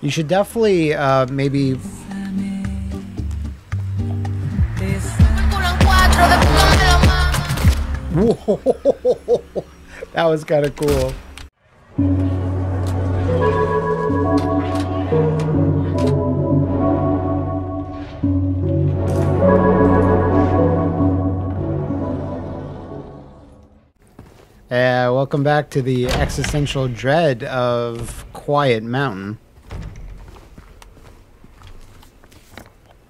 You should definitely maybe. Whoa, that was kind of cool. Welcome back to the existential dread of Quiet Mountain.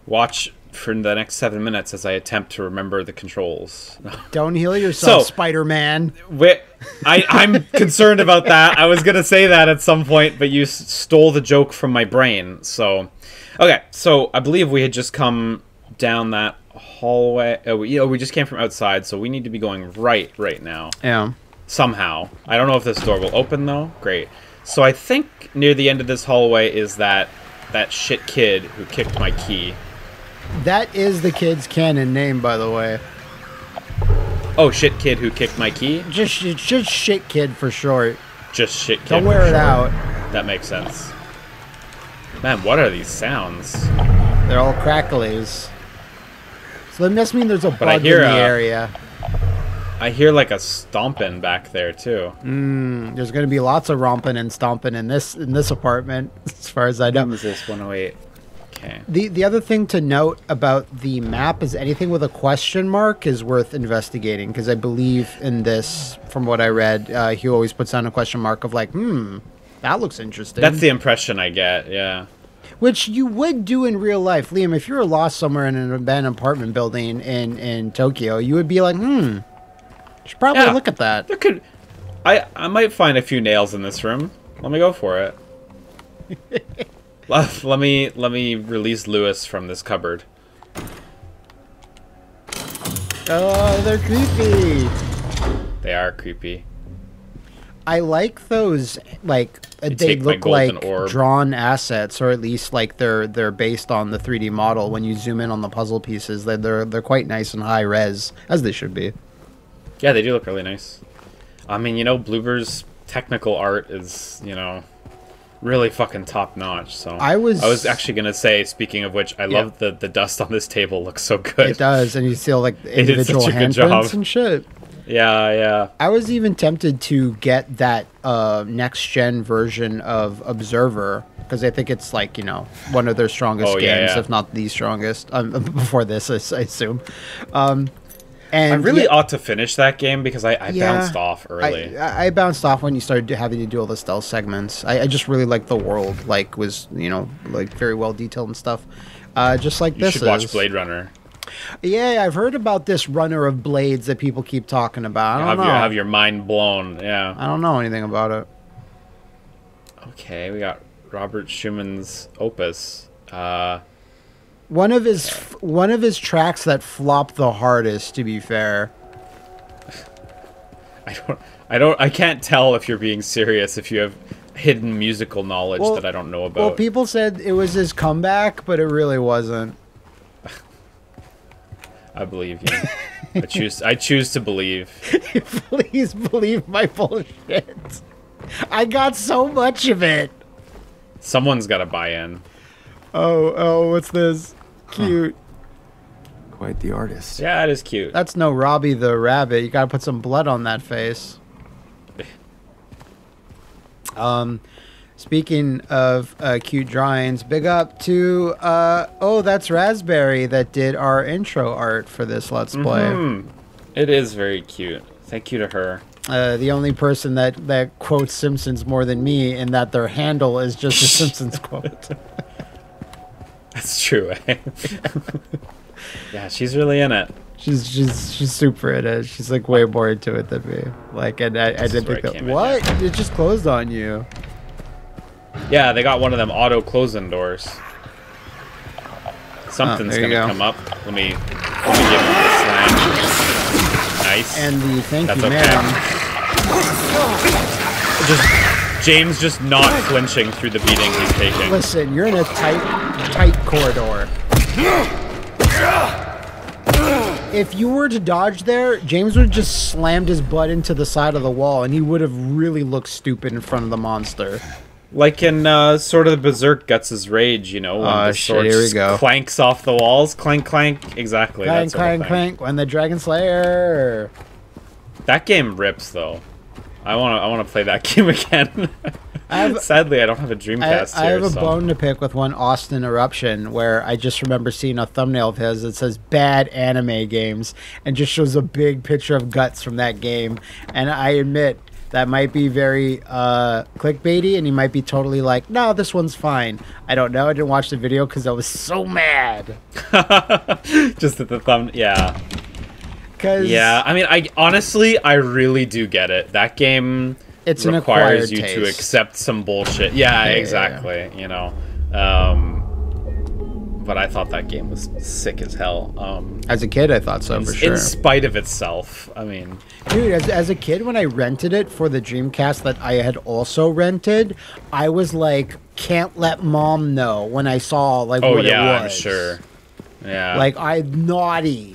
Watch for the next 7 minutes as I attempt to remember the controls. Don't heal yourself, Spider-Man. I'm concerned about that. I was going to say that at some point, but you stole the joke from my brain. So, okay. So I believe we had just come down that hallway. We just came from outside, so we need to be going right now. Yeah. Somehow. I don't know if this door will open, though. Great. So I think near the end of this hallway is that shit kid who kicked my key. That is the kid's canon name, by the way. Oh, shit kid who kicked my key? Just shit kid for short. Just shit kid. Don't wear it out. That makes sense. Man, what are these sounds? They're all cracklies. So that must mean there's a bug in the area. I hear like a stomping back there too. There's going to be lots of romping and stomping in this apartment, as far as I know. What is this 108? Okay. The other thing to note about the map is anything with a question mark is worth investigating, because I believe in this, from what I read, he always puts down a question mark of like, that looks interesting. That's the impression I get, yeah. Which you would do in real life. Liam, if you were lost somewhere in an abandoned apartment building in Tokyo, you would be like, should probably look at that. There could, I might find a few nails in this room. Let me go for it. Let me release Lewis from this cupboard. Oh, they're creepy. They are creepy. I like those, like, they look like drawn assets, or at least like they're based on the 3D model. When you zoom in on the puzzle pieces, they're quite nice and high res, as they should be. Yeah, they do look really nice. I mean, Bloober's technical art is, really fucking top notch. So I was actually gonna say, speaking of which, I love the dust on this table looks so good. It does, and you see like the individual handprints and shit. Yeah. I was even tempted to get that next gen version of Observer, because I think it's like one of their strongest games, if not the strongest. Before this, I assume. And I really ought to finish that game because I bounced off early. I bounced off when you started having to do all the stealth segments. I just really liked the world, like was like very well detailed and stuff. Just like this. You should watch Blade Runner. Yeah, I've heard about this runner of blades that people keep talking about. I don't know. Have your mind blown. Yeah. I don't know anything about it. Okay, we got Robert Schumann's Opus. One of his tracks that flopped the hardest, to be fair. I can't tell if you're being serious, if you have hidden musical knowledge that I don't know about. Well, people said it was his comeback, but it really wasn't. I believe you. I choose to believe. Please believe my bullshit. I got so much of it. Someone's got to buy in. Oh, what's this? Cute. Huh. Quite the artist. Yeah, it is cute. That's no Robbie the Rabbit. You gotta put some blood on that face. Speaking of cute drawings, big up to that's Raspberry that did our intro art for this Let's Play. It is very cute. Thank you to her. The only person that quotes Simpsons more than me, in that their handle is just a Simpsons quote. That's true. Yeah, she's really in it. She's super in it. She's like way more into it than me. Like, and I didn't think that. What? It just closed on you. Yeah, they got one of them auto closing doors. Something's gonna come up. Let me give him the slam. Nice. And the thank you, ma'am. James just not flinching through the beating he's taking. Listen, you're in a tight corridor. If you were to dodge there, James would have just slammed his butt into the side of the wall, and he would have really looked stupid in front of the monster. Like in Sword of the Berserk Guts' Rage, you know, when the sword here we go. clanks off the walls. Clank, clank. Exactly. Clank, clank, clank. When the Dragon Slayer. That game rips, though. I want to play that game again. Sadly, I don't have a Dreamcast I have a bone to pick with one Austin Eruption, where I just remember seeing a thumbnail of his that says "bad anime games" and just shows a big picture of Guts from that game. And I admit that might be very clickbaity, and he might be totally like, "No, this one's fine." I don't know. I didn't watch the video because I was so mad. Just at the thumb, yeah. Yeah, I mean, I really do get it. That game requires you to accept some bullshit. Yeah, exactly. You know, but I thought that game was sick as hell. As a kid, I thought so for sure. In spite of itself, I mean, dude, as a kid, when I rented it for the Dreamcast that I had also rented, I was like, can't let mom know when I saw like what it was. I'm sure. Yeah, like I'm naughty.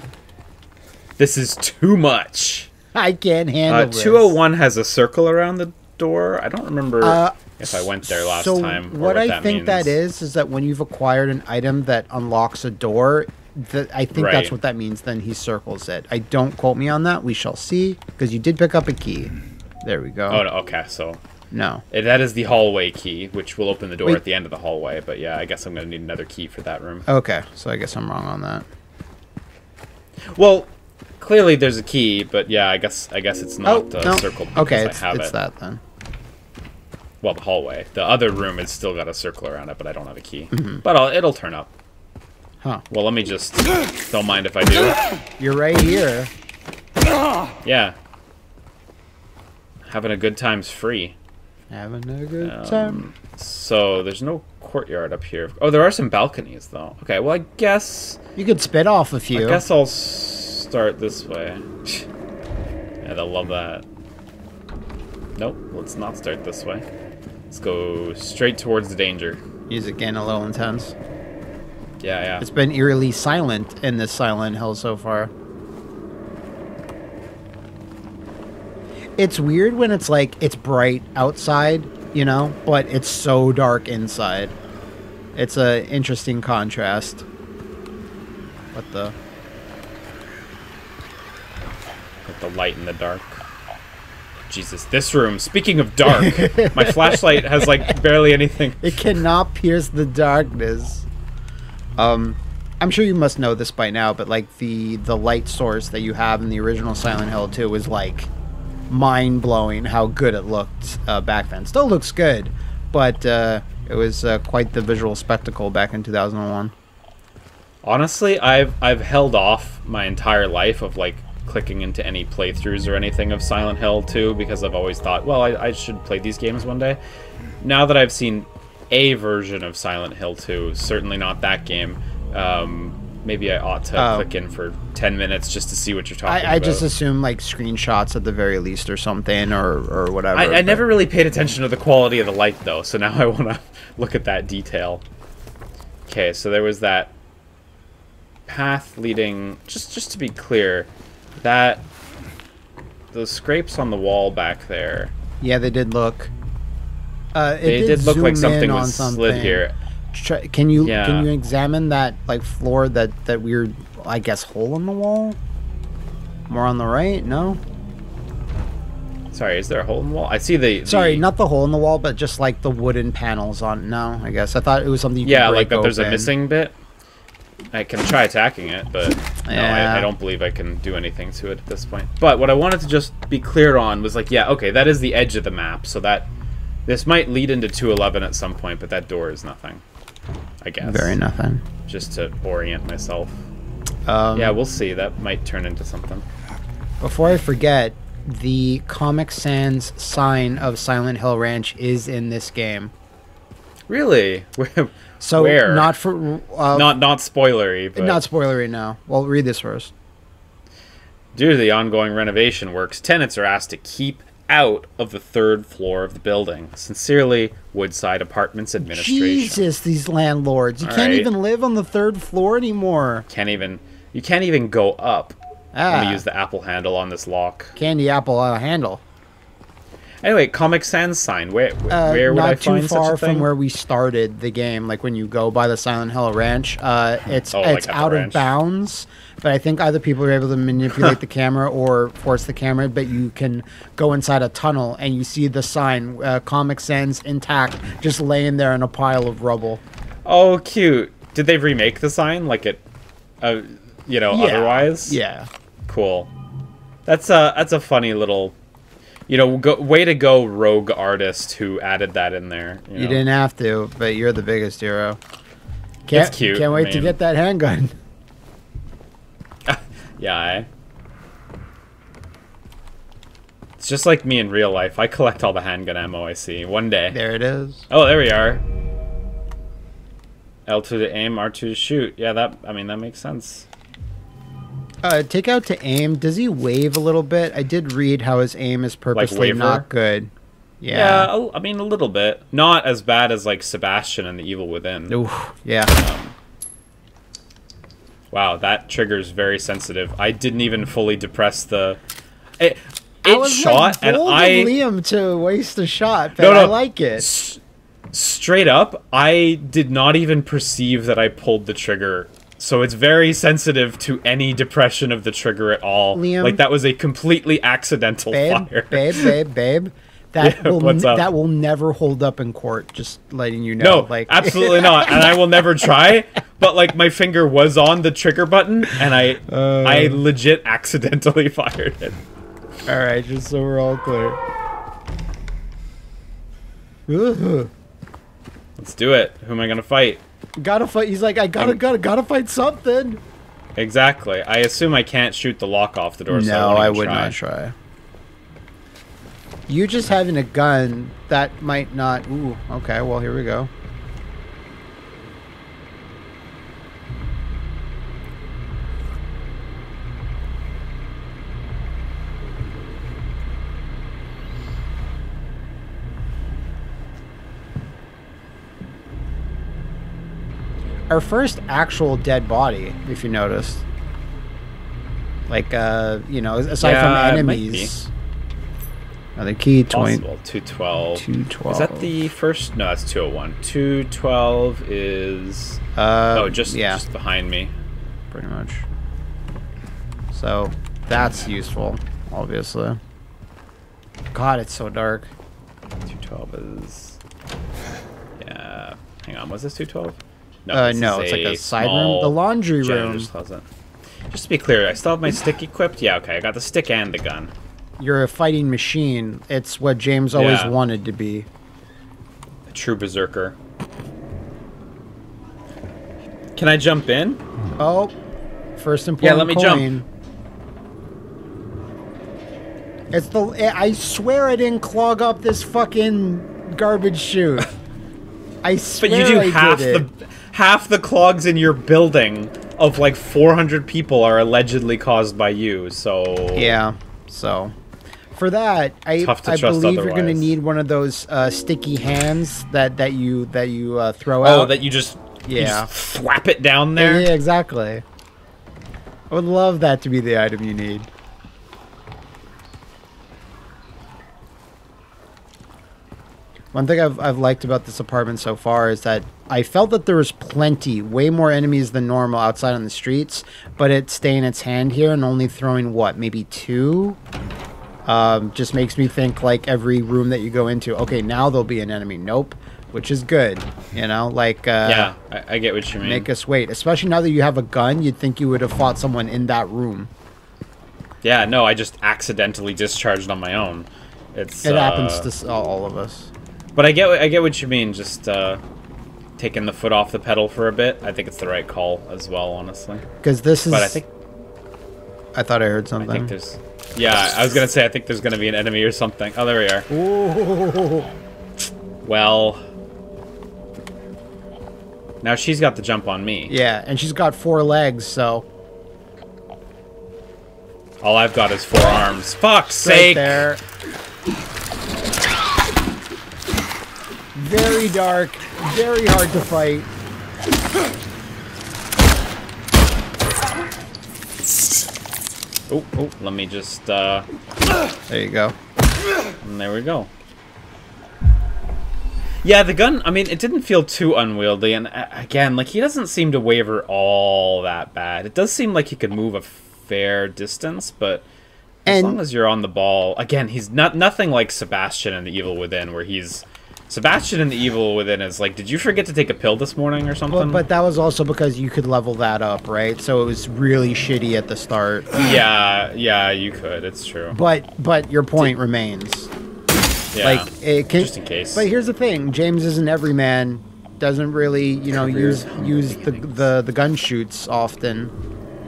This is too much. I can't handle this. 201 has a circle around the door. I don't remember if I went there last time. What I think that is that when you've acquired an item that unlocks a door, I think that's what that means. Then he circles it. I don't quote me on that. We shall see, because you did pick up a key. There we go. Oh, no, okay, so... No. That is the hallway key, which will open the door at the end of the hallway. But yeah, I guess I'm going to need another key for that room. Okay, so I guess I'm wrong on that. Well... Clearly, there's a key, but yeah, I guess it's not circled. Okay, it's that then. Well, the hallway. The other room has still got a circle around it, but I don't have a key. But it'll turn up. Huh. Well, let me just... Don't mind if I do. You're right here. Yeah. Having a good time's free. Having a good time. So, there's no courtyard up here. Oh, there are some balconies, though. Okay, well, I guess... You could spit off a few. I guess I'll... start this way. Yeah, they'll love that. Nope, let's not start this way. Let's go straight towards the danger. Music getting a little intense. Yeah. It's been eerily silent in this Silent Hill so far. It's weird when it's like, it's bright outside, you know, but it's so dark inside. It's an interesting contrast. What the... The light in the dark. Jesus, this room. Speaking of dark, my flashlight has like barely anything. It cannot pierce the darkness. I'm sure you must know this by now, but like the light source that you have in the original Silent Hill 2 was like mind-blowing how good it looked back then. Still looks good, but it was quite the visual spectacle back in 2001. Honestly, I've held off my entire life of like clicking into any playthroughs or anything of Silent Hill 2 because I've always thought, well, I should play these games one day. Now that I've seen a version of Silent Hill 2, certainly not that game, maybe I ought to click in for 10 minutes just to see what you're talking about. I just assume like screenshots at the very least or something or whatever. I never really paid attention to the quality of the light though, so now I want to look at that detail. Okay, so there was that path leading, just to be clear, that those scrapes on the wall back there. Yeah, they did look. They did look like something was slid here. Can you examine that like floor, that weird, I guess, hole in the wall? More on the right? No. Sorry, is there a hole in the wall? I see the... Sorry, not the hole in the wall, but just like the wooden panels on... No, I guess. I thought it was something you could break like that open. There's a missing bit. I can try attacking it, but yeah. no, I don't believe I can do anything to it at this point. But what I wanted to just be clear on was like, yeah, okay, that is the edge of the map, so that... This might lead into 211 at some point, but that door is nothing, I guess. Very nothing. Just to orient myself. Yeah, we'll see. That might turn into something. Before I forget, the Comic Sans sign of Silent Hill Ranch is in this game. Really? So where? Not for not spoilery, but not spoilery. No. Well, read this first. Due to the ongoing renovation works, tenants are asked to keep out of the third floor of the building. Sincerely, Woodside Apartments Administration. Jesus, these landlords! You can't even live on the third floor anymore. You can't even go up. Let me use the Apple handle on this lock. Candy apple handle. Anyway, Comic Sans sign. Where would I find such a thing? Not too far from where we started the game. Like when you go by the Silent Hill Ranch, it's out of bounds. But I think either people are able to manipulate the camera or force the camera. But you can go inside a tunnel and you see the sign, Comic Sans intact, just laying there in a pile of rubble. Oh, cute. Did they remake the sign like it? Otherwise. Yeah. Cool. That's a funny little, way to go, rogue artist who added that in there. You didn't have to, but you're the biggest hero. It's cute. Can't wait to get that handgun. Yeah. It's just like me in real life. I collect all the handgun ammo I see. One day. There it is. Oh, there we are. L2 to aim, R2 to shoot. Yeah, that makes sense. Take out to aim. Does he wave a little bit? I did read how his aim is purposely not good. Yeah, a little bit. Not as bad as like Sebastian and the Evil Within. Oof, yeah. Wow, that trigger's very sensitive. I didn't even fully depress the. It shot, and Liam to waste a shot, but I like it. Straight up, I did not even perceive that I pulled the trigger. So it's very sensitive to any depression of the trigger at all. Liam, like that was a completely accidental fire. Babe. That will never hold up in court. Just letting you know. No, absolutely not. And I will never try. But like my finger was on the trigger button, and I legit accidentally fired it. All right, just so we're all clear. Let's do it. Who am I gonna fight? Gotta fight. He's like, I gotta fight something. Exactly. I assume I can't shoot the lock off the door. No, I would not try. You just having a gun, that might not... Ooh, okay, well, here we go. Our first actual dead body, if you noticed. Like, aside from enemies... The key, 212. 212. Is that the first? No, that's 201. 212 is... just behind me. Pretty much. So, that's useful, obviously. God, it's so dark. 212 is... Yeah. Hang on, was this 212? No, it's like a side room. The laundry room. Just to be clear, I still have my stick equipped? Yeah, okay, I got the stick and the gun. You're a fighting machine. It's what James always wanted to be. A true berserker. Can I jump in? Oh, first important let me coin. jump. It's the. I swear I didn't clog up this fucking garbage chute. I swear. But you do half the clogs in your building of like 400 people are allegedly caused by you. So yeah. So. For that, I believe you're going to need one of those sticky hands that you throw out. Oh, that you just thwap it down there? Yeah, exactly. I would love that to be the item you need. One thing I've liked about this apartment so far is that I felt that there was way more enemies than normal outside on the streets, but it staying its hand here and only throwing, maybe 2? Just makes me think like every room that you go into, okay, now there'll be an enemy. Nope, which is good, yeah, I get what you mean. Make us wait, especially now that you have a gun. You'd think you would have fought someone in that room. Yeah, no, I just accidentally discharged on my own. It happens to all of us. But I get what you mean. Just taking the foot off the pedal for a bit. I think it's the right call as well, honestly. Because this is. But I thought I heard something. I think there's. Yeah, I was gonna say I think there's gonna be an enemy or something. Oh, there we are. Ooh. Well, now she's got the jump on me. Yeah, and she's got 4 legs, so. All I've got is 4 arms. Fuck's sake! Right there. Very dark, very hard to fight. Oh, let me just, There you go. And there we go. Yeah, the gun, I mean, it didn't feel too unwieldy, and again, like, he doesn't seem to waver all that bad. It does seem like he could move a fair distance, but as long as you're on the ball, again, he's nothing like Sebastian in The Evil Within, where he's... Sebastian in The Evil Within is like, did you forget to take a pill this morning or something? But that was also because you could level that up, right? So it was really shitty at the start. Yeah, you could, it's true. But your point remains. Yeah, like, it can, just in case. But here's the thing: James is an everyman. Doesn't really, use the gun shoots often.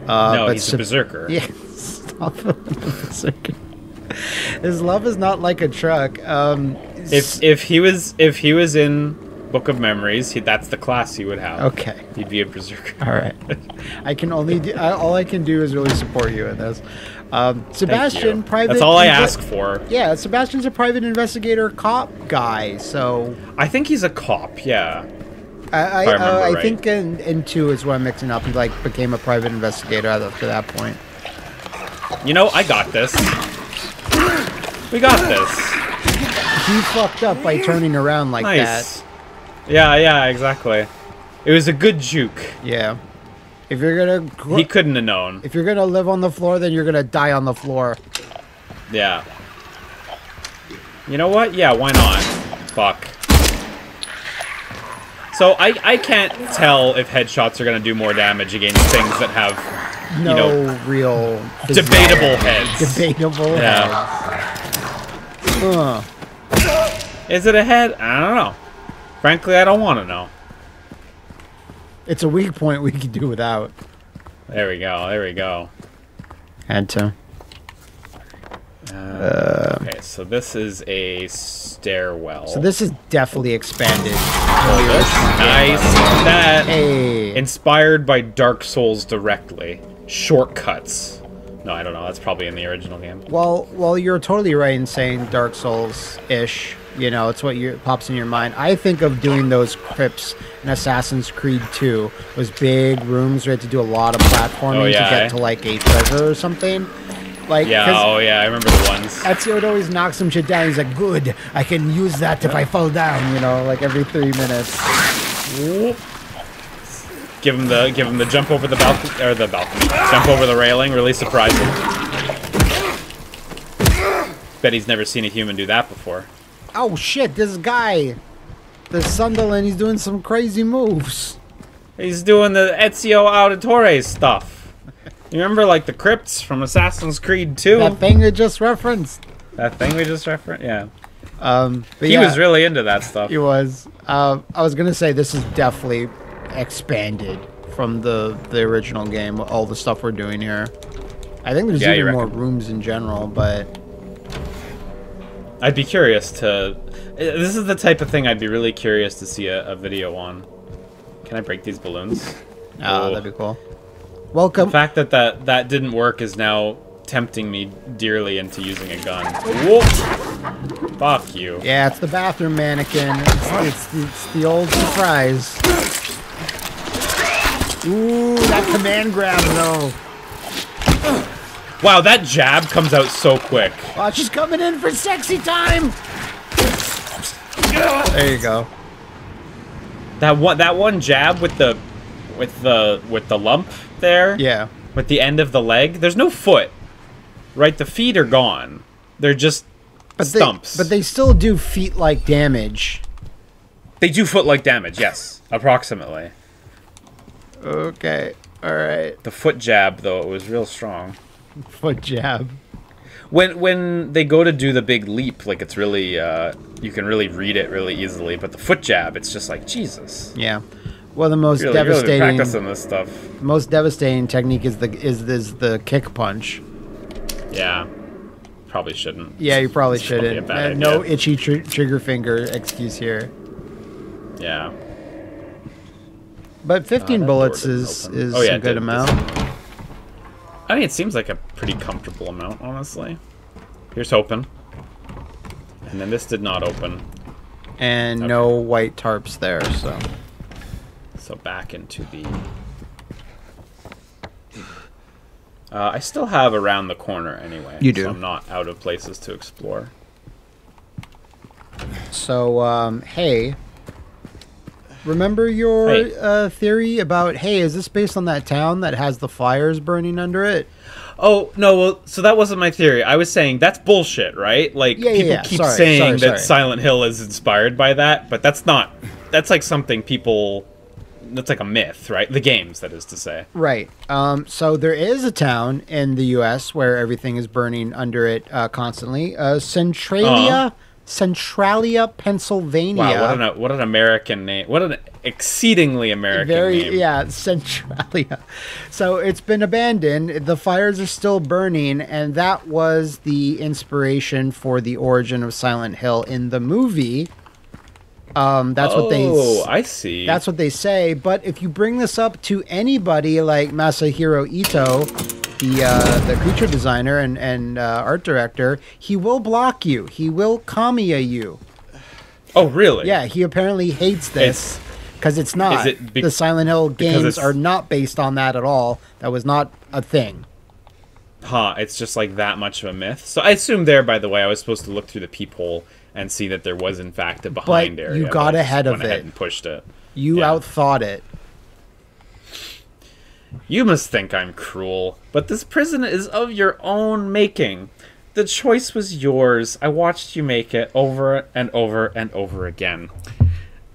No, but he's a berserker. Yeah, stop it, berserker. His love is not like a truck. If he was in Book of Memories, that's the class he would have. Okay, he'd be a berserker. All right, I can only do, all I can do is really support you in this. Sebastian, private. That's all I ask for. Yeah, Sebastian's a private investigator, cop guy. So I think he's a cop. Yeah. I think in 2 is what I'm mixing up. He became a private investigator after that point. You know, I got this. We got this. He fucked up by turning around like nice. that. Yeah, exactly. It was a good juke. Yeah. If you're gonna... He couldn't have known. If you're gonna live on the floor, then you're gonna die on the floor. Yeah. You know what? Yeah, why not? Fuck. So I can't tell if headshots are gonna do more damage against things that have, real... debatable heads. Debatable heads. Is it a head? I don't know. Frankly, I don't want to know. It's a weak point we could do without. There we go. Had to. Okay, so this is a stairwell. So this is definitely expanded. Nice. That hey. Inspired by Dark Souls directly. Shortcuts. No, I don't know. That's probably in the original game. Well, you're totally right in saying Dark Souls-ish. It's what pops in your mind. I think of doing those crypts in Assassin's Creed 2. Those big rooms where you had to do a lot of platforming to get to a treasure or something. I remember the ones. Ezio would always knock some shit down. He's like, good, I can use that if I fall down, every 3 minutes. Give him the jump over the balcony, jump over the railing, really surprise him. Bet he's never seen a human do that before. Oh shit, this guy, the Sunderland, he's doing some crazy moves. He's doing the Ezio Auditore stuff. You remember, the crypts from Assassin's Creed 2? That thing we just referenced. Yeah. But he was really into that stuff. He was. I was gonna say this is definitely expanded from the original game. All the stuff we're doing here. I think there's even more rooms in general, but I'd be curious to... This is the type of thing I'd be really curious to see a video on. Can I break these balloons? Oh, that'd be cool. Welcome. The fact that didn't work is now tempting me dearly into using a gun. Whoop! Fuck you. Yeah, it's the bathroom mannequin. It's the old surprise. Ooh, that command grab, though. Wow, that jab comes out so quick. Oh, she's coming in for sexy time. There you go. That one jab with the lump there. Yeah. With the end of the leg. There's no foot. Right, the feet are gone. They're just stumps. But they still do feet-like damage. They do foot-like damage, yes. Approximately. Okay. All right. The foot jab, though, it was real strong. Foot jab. When they go to do the big leap, it's really you can really read it really easily. But the foot jab, it's just like Jesus. Yeah. Well, the most really, devastating really practicing this stuff. Most devastating technique is the kick punch. Yeah. Probably shouldn't. Yeah, you probably shouldn't. No itchy trigger finger excuse here. Yeah. But 15 bullets is a good amount. I mean, it seems like a pretty comfortable amount, honestly. Here's hoping. And then this did not open. And no white tarps there, so. So back into the... I still have around the corner anyway. You do. So I'm not out of places to explore. So, hey, remember your theory about, hey, is this based on that town that has the fires burning under it? Oh, no, well, so that wasn't my theory. I was saying that's bullshit, right? Like, people keep saying that Silent Hill is inspired by that, but that's not. That's like something people... That's like a myth, right? The games, that is to say. Right. So there is a town in the U.S. where everything is burning under it constantly. Centralia, Pennsylvania. Wow, what an American name. What an exceedingly American name. Yeah, Centralia. So it's been abandoned. The fires are still burning, and that was the inspiration for the origin of Silent Hill in the movie. That's what they. Oh, I see. That's what they say. But if you bring this up to anybody like Masahiro Ito, the creature designer and art director, he will block you. He will Kamiya you. Oh, really? Yeah, he apparently hates this because it's not. The Silent Hill games are not based on that at all. That was not a thing. Huh, it's just like that much of a myth. So I assume there, by the way, I was supposed to look through the peephole and see that there was, in fact, a behind area. You got ahead of it. Ahead and pushed it. You outthought it. You must think I'm cruel, but this prison is of your own making. The choice was yours. I watched you make it over and over and over again.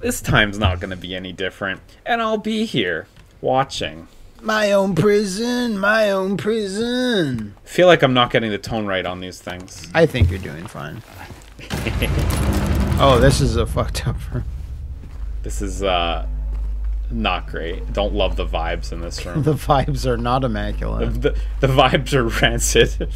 This time's not going to be any different, and I'll be here, watching. My own prison, my own prison. I feel like I'm not getting the tone right on these things. I think you're doing fine. Oh, this is a fucked up room. This is not great. Don't love the vibes in this room. The vibes are not immaculate. The vibes are rancid.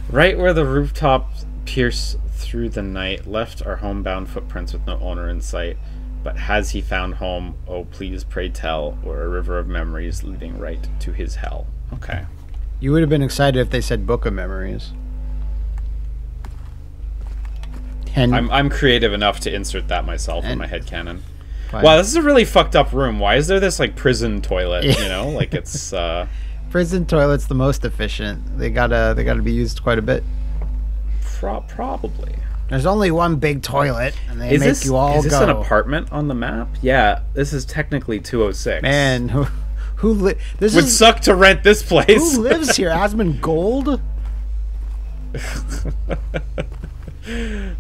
Right where the rooftops pierce through the night, left are homebound footprints with no owner in sight. But has he found home? Oh, please, pray tell, or a river of memories leading right to his hell. Okay. You would have been excited if they said Book of Memories. I'm creative enough to insert that myself in my headcanon. Wow, this is a really fucked up room. Why is there this like prison toilet? You know, like it's prison toilet's the most efficient. They gotta be used quite a bit. Probably. There's only one big toilet, and they make you all go. Is this an apartment on the map? Yeah, this is technically 206. Man, this would suck to rent this place. Who lives here? Asmongold?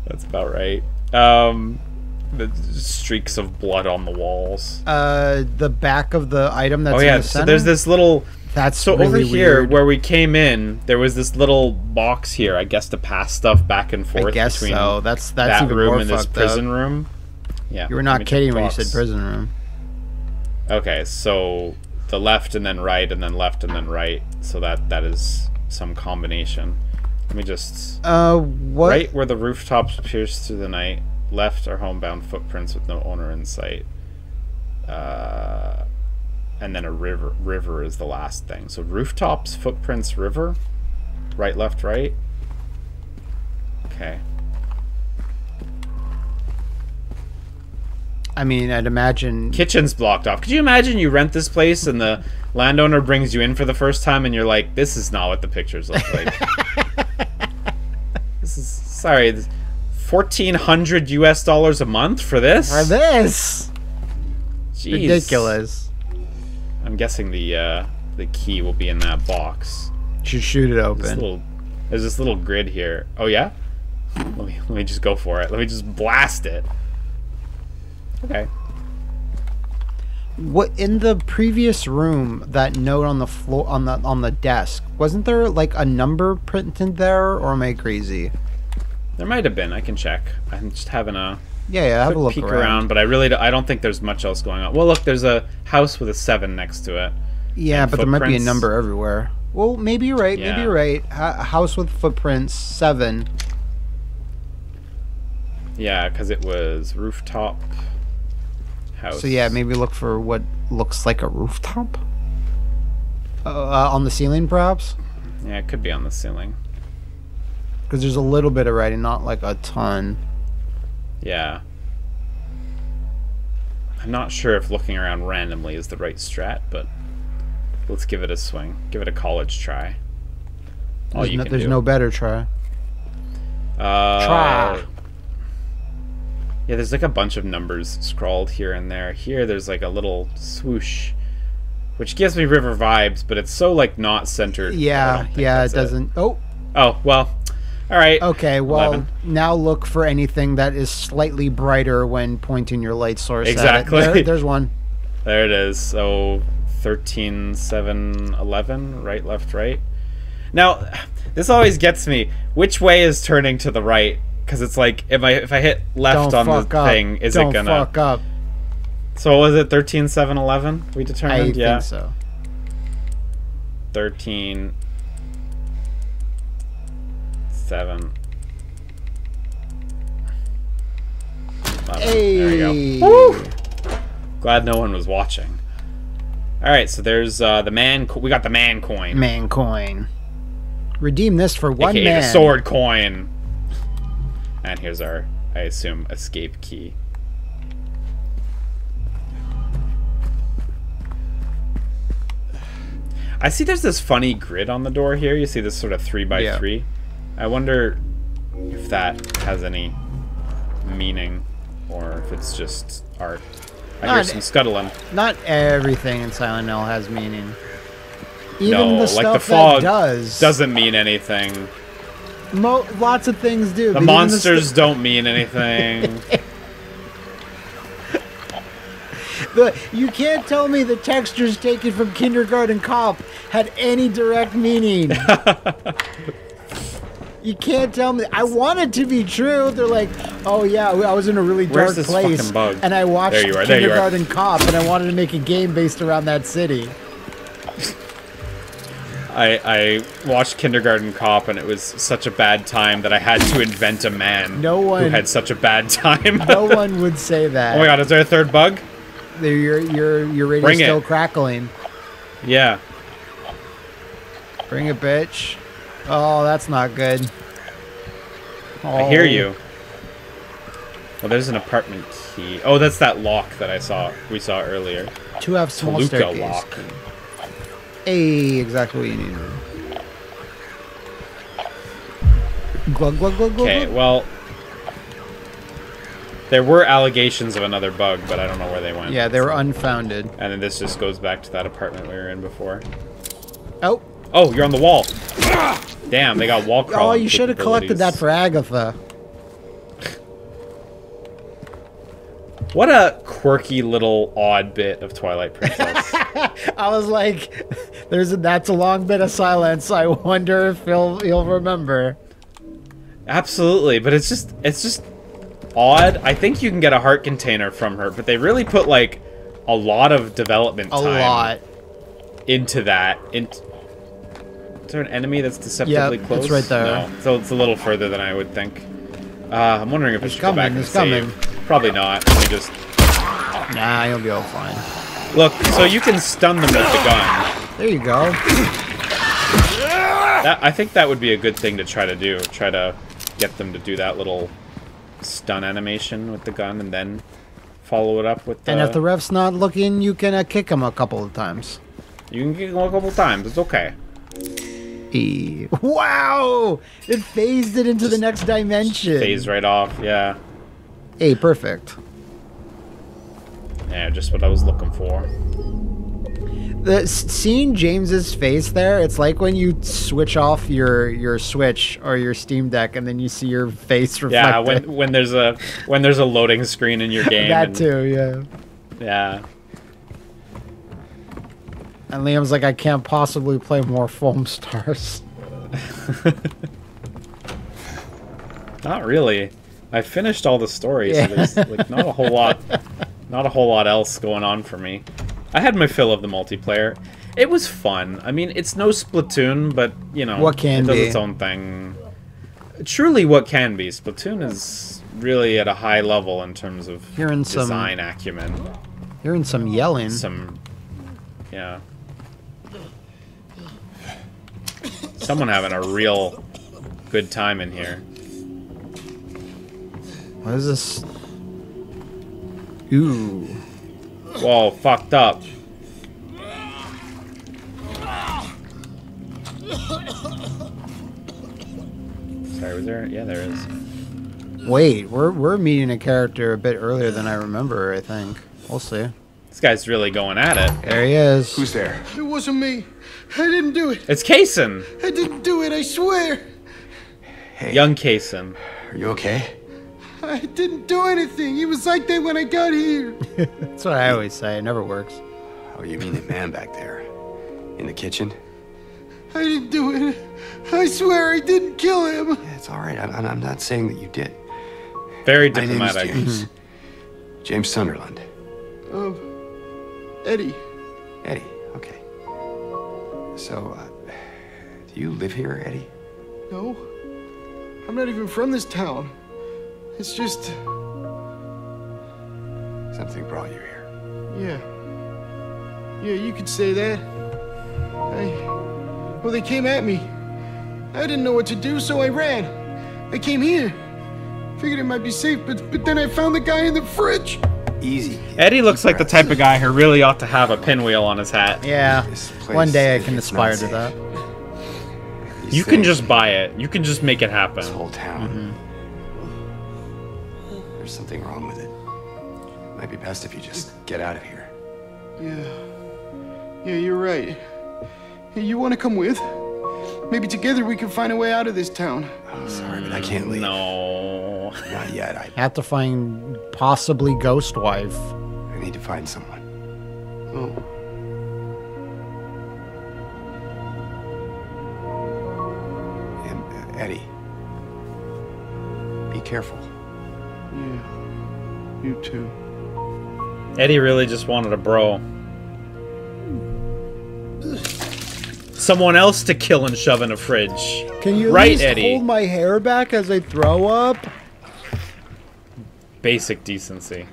That's about right. The streaks of blood on the walls. The back of the item that's in the center? So there's this little... That's so really over here, weird. where we came in, there was this little box here, I guess, to pass stuff back and forth between so. That's that even room more and this prison room. Yeah, you were not kidding when you said prison room. Okay, so the left and then right and then left and then right. So that is some combination. Let me just... what? Right where the rooftops pierce through the night, left are homebound footprints with no owner in sight. And then a river is the last thing. So rooftops, footprints, river. Right, left, right. Okay. I mean, I'd imagine... Kitchen's blocked off. Could you imagine you rent this place and the landowner brings you in for the first time and you're like, this is not what the pictures look like. This is... Sorry. $1,400 US a month for this? For this? Jeez. Ridiculous. I'm guessing the key will be in that box. You should shoot it open. There's this little grid here. Oh yeah? Let me just go for it. Let me just blast it. Okay. What in the previous room? That note on the floor on the desk, wasn't there like a number printed there, or am I crazy? There might have been. I can check. I'm just having a have a look peek around, but I don't think there's much else going on. Well, look, there's a house with a 7 next to it. Yeah, but there might be a number everywhere. Well, maybe you're right. Yeah. Maybe you're right. A house with footprints, 7. Yeah, because it was rooftop house. So yeah, maybe look for what looks like a rooftop on the ceiling, perhaps. Yeah, it could be on the ceiling. Because there's a little bit of writing, not like a ton. Yeah. I'm not sure if looking around randomly is the right strat, but let's give it a swing. Give it a college try. There's no better try. Try. Yeah, there's like a bunch of numbers scrawled here and there. Here, there's like a little swoosh, which gives me river vibes, but it's so like not centered. Yeah, yeah, it doesn't. Oh. Oh, well. All right. Okay, well, 11. now look for anything that is slightly brighter when pointing your light source exactly. at it. There's one. There it is. So 13, 7, 11, right, left, right. Now, this always gets me. Which way is turning to the right? Because it's like, if I hit left on the thing, is it gonna... Don't fuck up. So what was it, 13, 7, 11? We determined? I think so. 13, 7. 11. Hey. There we go. Woo! Glad no one was watching. Alright, so there's the man... We got the man coin. Man coin. Redeem this for one AKA man. the sword coin. And here's our, I assume, escape key. I see there's this funny grid on the door here. You see this sort of 3x3. I wonder if that has any meaning or if it's just art. I hear some scuttling. Not everything in Silent Hill has meaning. Even no, the stuff like the fog that doesn't mean anything. Lots of things do. The monsters don't mean anything. You can't tell me the textures taken from Kindergarten Cop had any direct meaning. You can't tell me. I want it to be true. They're like, oh yeah, I was in a really dark place, bug? and I watched There you are, Kindergarten Cop, and I wanted to make a game based around that city. I watched Kindergarten Cop, and it was such a bad time that I had to invent a man who had such a bad time. No one would say that. Oh my god, is there a third bug? Your radio's still crackling. Yeah. Bring it, bitch. Oh, that's not good. Oh. I hear you. Well, there's an apartment key. Oh, that's that lock that we saw earlier. 2F small Toluca staircase. lock. Hey, exactly what you need. Glug, glug, glug, glug. Okay, well, there were allegations of another bug, but I don't know where they went. Yeah, they were unfounded. And then this just goes back to that apartment we were in before. Oh. Oh, you're on the wall. Damn, they got wall crawling. Oh, you should have collected that for Agatha. What a quirky little odd bit of Twilight Princess. I was like, that's a long bit of silence. I wonder if he'll remember. Absolutely, but it's just odd. I think you can get a heart container from her, but they really put like a lot of development time into that. Is there an enemy that's deceptively close? It's right there. No, so it's a little further than I would think. I'm wondering if I should go back and save. Probably not. Let me just... Nah, you'll be all fine. Look, so you can stun them with the gun. There you go. I think that would be a good thing to try to do. Try to get them to do that little stun animation with the gun and then follow it up with the... And if the ref's not looking, you can kick him a couple of times. You can kick him a couple of times. It's okay. Wow! It phased it into the next dimension. Phased right off, yeah. Hey, perfect. Yeah, just what I was looking for. Seeing James's face there, it's like when you switch off your Switch or your Steam Deck, and then you see your face reflected. Yeah, when there's a loading screen in your game. That too, yeah. Yeah. And Liam's like, I can't possibly play more Foam Stars. Not really. I finished all the stories, so there's like not a whole lot else going on for me. I had my fill of the multiplayer. It was fun. I mean, it's no Splatoon, but you know, what can it does be its own thing. Truly, what can be. Splatoon is really at a high level in terms of design acumen. Hearing some yelling. Yeah. Someone having a real good time in here. What is this? Ooh. Whoa, fucked up. Sorry, was there? Yeah, there is. Wait, we're meeting a character a bit earlier than I remember, I think. We'll see. This guy's really going at it. There he is. Who's there? It wasn't me. I didn't do it. It's Kaysen. I didn't do it, I swear. Hey. Young Kaysen. Are you okay? I didn't do anything. It was like that when I got here. That's what I always say. It never works. Oh, you mean the man back there? In the kitchen? I didn't do it. I swear I didn't kill him. Yeah, it's all right. I'm not saying that you did. Very My diplomatic. name is James. James Sunderland. Eddie. Eddie, okay. So, do you live here, Eddie? No. I'm not even from this town. It's just... Something brought you here. Yeah, you could say that. Well, they came at me. I didn't know what to do, so I ran. I came here. Figured it might be safe, but then I found the guy in the fridge. Easy. Eddie looks like the type of guy who really ought to have a pinwheel on his hat. Yeah. This place, One day I can it's aspire not to that. safe. These You can things, just buy it. You can just make it happen. This whole town. There's something wrong with it. Might be best if you just get out of here. Yeah, you're right. Hey, you want to come with? Maybe together we can find a way out of this town. I'm sorry, but I can't leave. No. Not yet. I Have to find possibly Ghost Wife. need to find someone. Oh. And, Eddie. Be careful. Yeah. You too. Eddie really just wanted a bro. Someone else to kill and shove in a fridge. Can you at Right, least Eddie. hold my hair back as I throw up? Basic decency.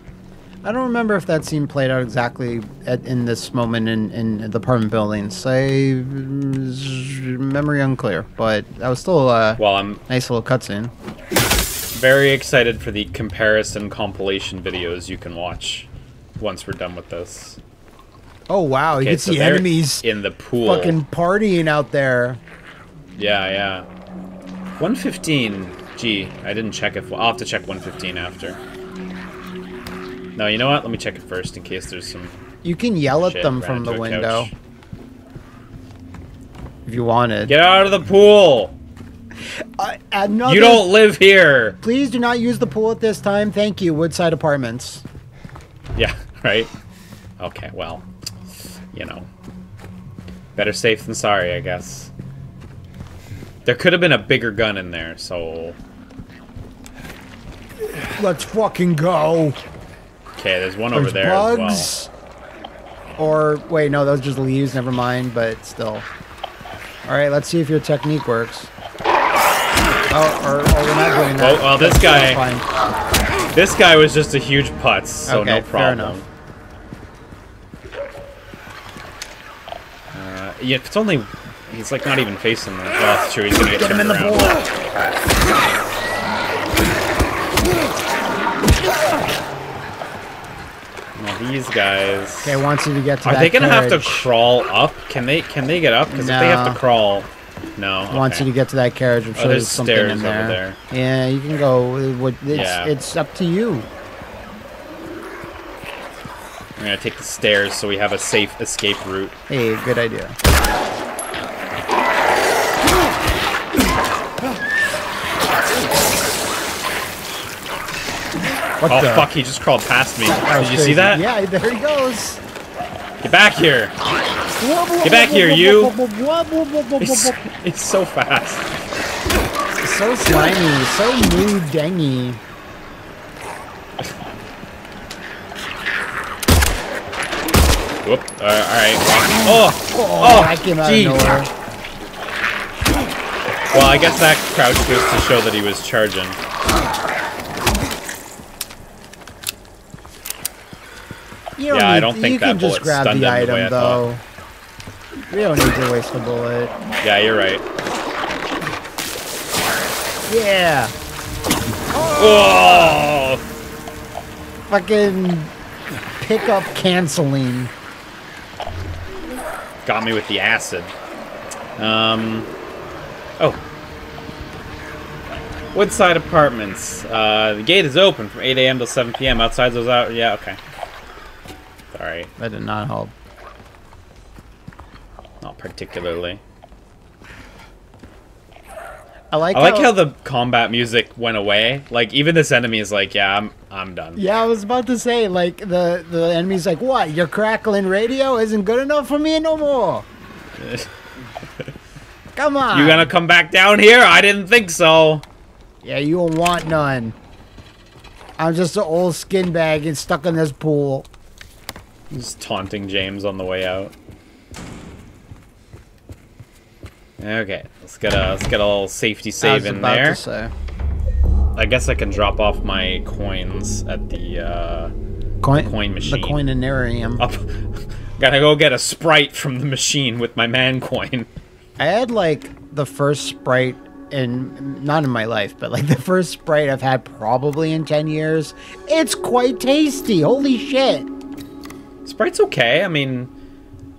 I don't remember if that scene played out exactly in this moment in the apartment building. Say, memory unclear, but that was still a Well, I'm nice little cutscene. very excited for the comparison compilation videos you can watch once we're done with this. Oh wow, you Okay, can so see they're enemies in the pool. fucking partying out there. Yeah. 115. Gee, I didn't check it. I'll have to check 115 after. No, you know what? Let me check it first in case there's some. You can yell at Shit, them ran from the into a window couch. if you wanted. Get out of the pool! Another, You don't live here! Please do not use the pool at this time. Thank you, Woodside Apartments. Yeah, right? Okay, well. You know. Better safe than sorry, I guess. There could have been a bigger gun in there, so... Let's fucking go. Okay, there's one There's over there bugs. as Or, wait, no, those just leaves. Never mind, but still. Alright, let's see if your technique works. Oh, or we're not doing that. Well, this That's guy- fine. well. This guy was just a huge putz, so Okay, no fair problem. enough. Yeah, if it's only... He's like not even facing them. Oh, that's true, he's gonna get Get him turned in the around. pool. Now these guys... Okay, wants you to get to Are that they gonna have to carriage. crawl up? Can they get up? Because if they have No. to crawl... No, Wants you okay. to get to that carriage. I'm sure there's there's something stairs in over there. there. Yeah, you can go. Yeah. It's up to you. We're gonna take the stairs so we have a safe escape route. Hey, good idea. What Oh the? fuck, he just crawled past me. That was Did you see crazy. that? Yeah, there he goes. Get back here! Get back here, you! It's so fast. So slimy, so mood dangy. Whoop. Alright. Oh, that came out gee. of nowhere. Well, I guess that crouch was to show that he was charging. You Yeah, I need- don't think you that can just bullet grab stunned the him the way item I thought. though. We don't need to waste a bullet. Yeah, you're right. Yeah. Oh! Fucking pickup canceling. Got me with the acid. Oh. Woodside Apartments. The gate is open from 8 a.m. till 7 p.m. Outside those out. Yeah, okay. Sorry. That did not help. Not particularly. I like how the combat music went away. Like, even this enemy is like, yeah, I'm done. Yeah, I was about to say, like, the enemy's like, what? Your crackling radio isn't good enough for me no more. Come on. You gonna come back down here? I didn't think so. Yeah, you don't want none. I'm just an old skin bag and stuck in this pool. Just taunting James on the way out. Okay, let's get a little safety save in there. To say. I guess I can drop off my coins at the coin machine. The coinarium. Gotta go get a Sprite from the machine with my man coin. I had like the first Sprite not in my life, but like the first Sprite I've had probably in 10 years. It's quite tasty. Holy shit. Sprite's okay. I mean,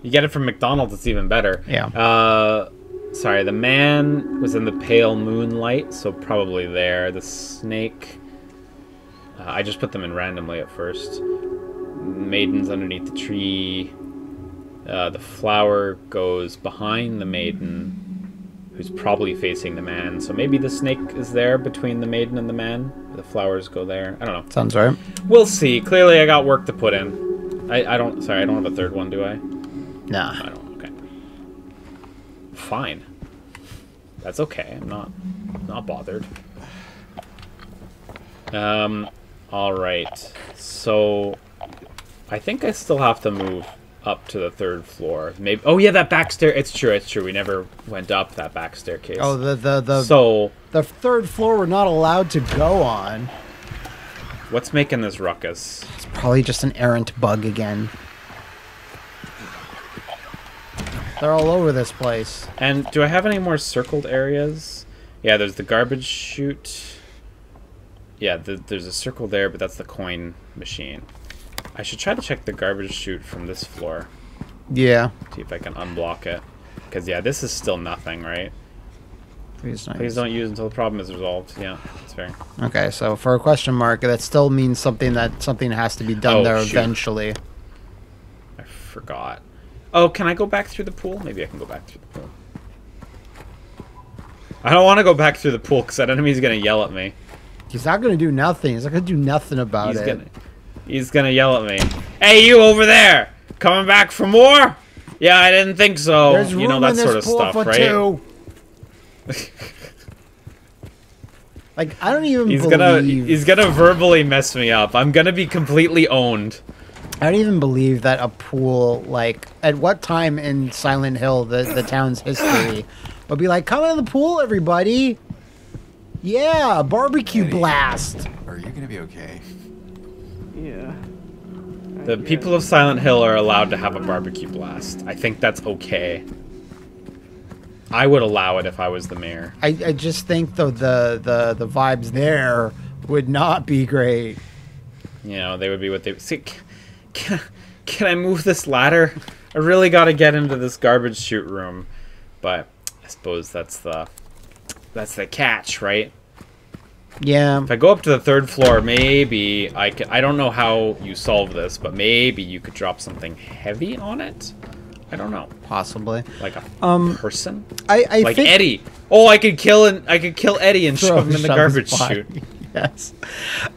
you get it from McDonald's, it's even better. Yeah. Sorry, the man was in the pale moonlight, so probably there. The snake, I just put them in randomly at first. Maiden's underneath the tree. The flower goes behind the maiden, who's probably facing the man. So maybe the snake is there between the maiden and the man. The flowers go there. I don't know. Sounds right. We'll see. Clearly, I got work to put in. I don't have a third one, do I? Nah. I don't. Okay. Fine. That's okay. I'm not bothered. All right. So, I think I still have to move up to the 3rd floor. Maybe. Oh yeah, that back stair. It's true. We never went up that back staircase. Oh, the So the 3rd floor we're not allowed to go on. What's making this ruckus? It's probably just an errant bug again. They're all over this place. And do I have any more circled areas? Yeah, there's the garbage chute. Yeah, there's a circle there, but that's the coin machine. I should try to check the garbage chute from this floor. Yeah. See if I can unblock it. Because, yeah, this is still nothing, right? Please don't use until the problem is resolved. Yeah, that's fair. Okay, so for a question mark, that still means something has to be done there eventually. I forgot. Oh, can I go back through the pool? Maybe I can go back through the pool. I don't want to go back through the pool because that enemy's going to yell at me. He's not going to do nothing. He's not going to do nothing about it. He's going to yell at me. Hey, you over there! Coming back for more? Yeah, I didn't think so. There's you know, that sort of stuff, right? Two. Like, I don't even believe... He's gonna verbally mess me up. I'm gonna be completely owned. I don't even believe that a pool, like, at what time in Silent Hill, the town's history, would be like, come in the pool, everybody. Yeah, barbecue blast. Are you gonna be okay? Yeah. The people of Silent Hill are allowed to have a barbecue blast. I think that's okay. I would allow it if I was the mayor. I just think, though, the vibes there would not be great. You know, they would be what they... See, can I move this ladder? I really got to get into this garbage chute room. But I suppose that's the catch, right? Yeah. If I go up to the 3rd floor, maybe I could... I don't know how you solve this, but maybe you could drop something heavy on it? I don't know. Possibly. Like a person? I like think... Eddie. Oh, I could kill Eddie and shove him in the garbage chute. Yes.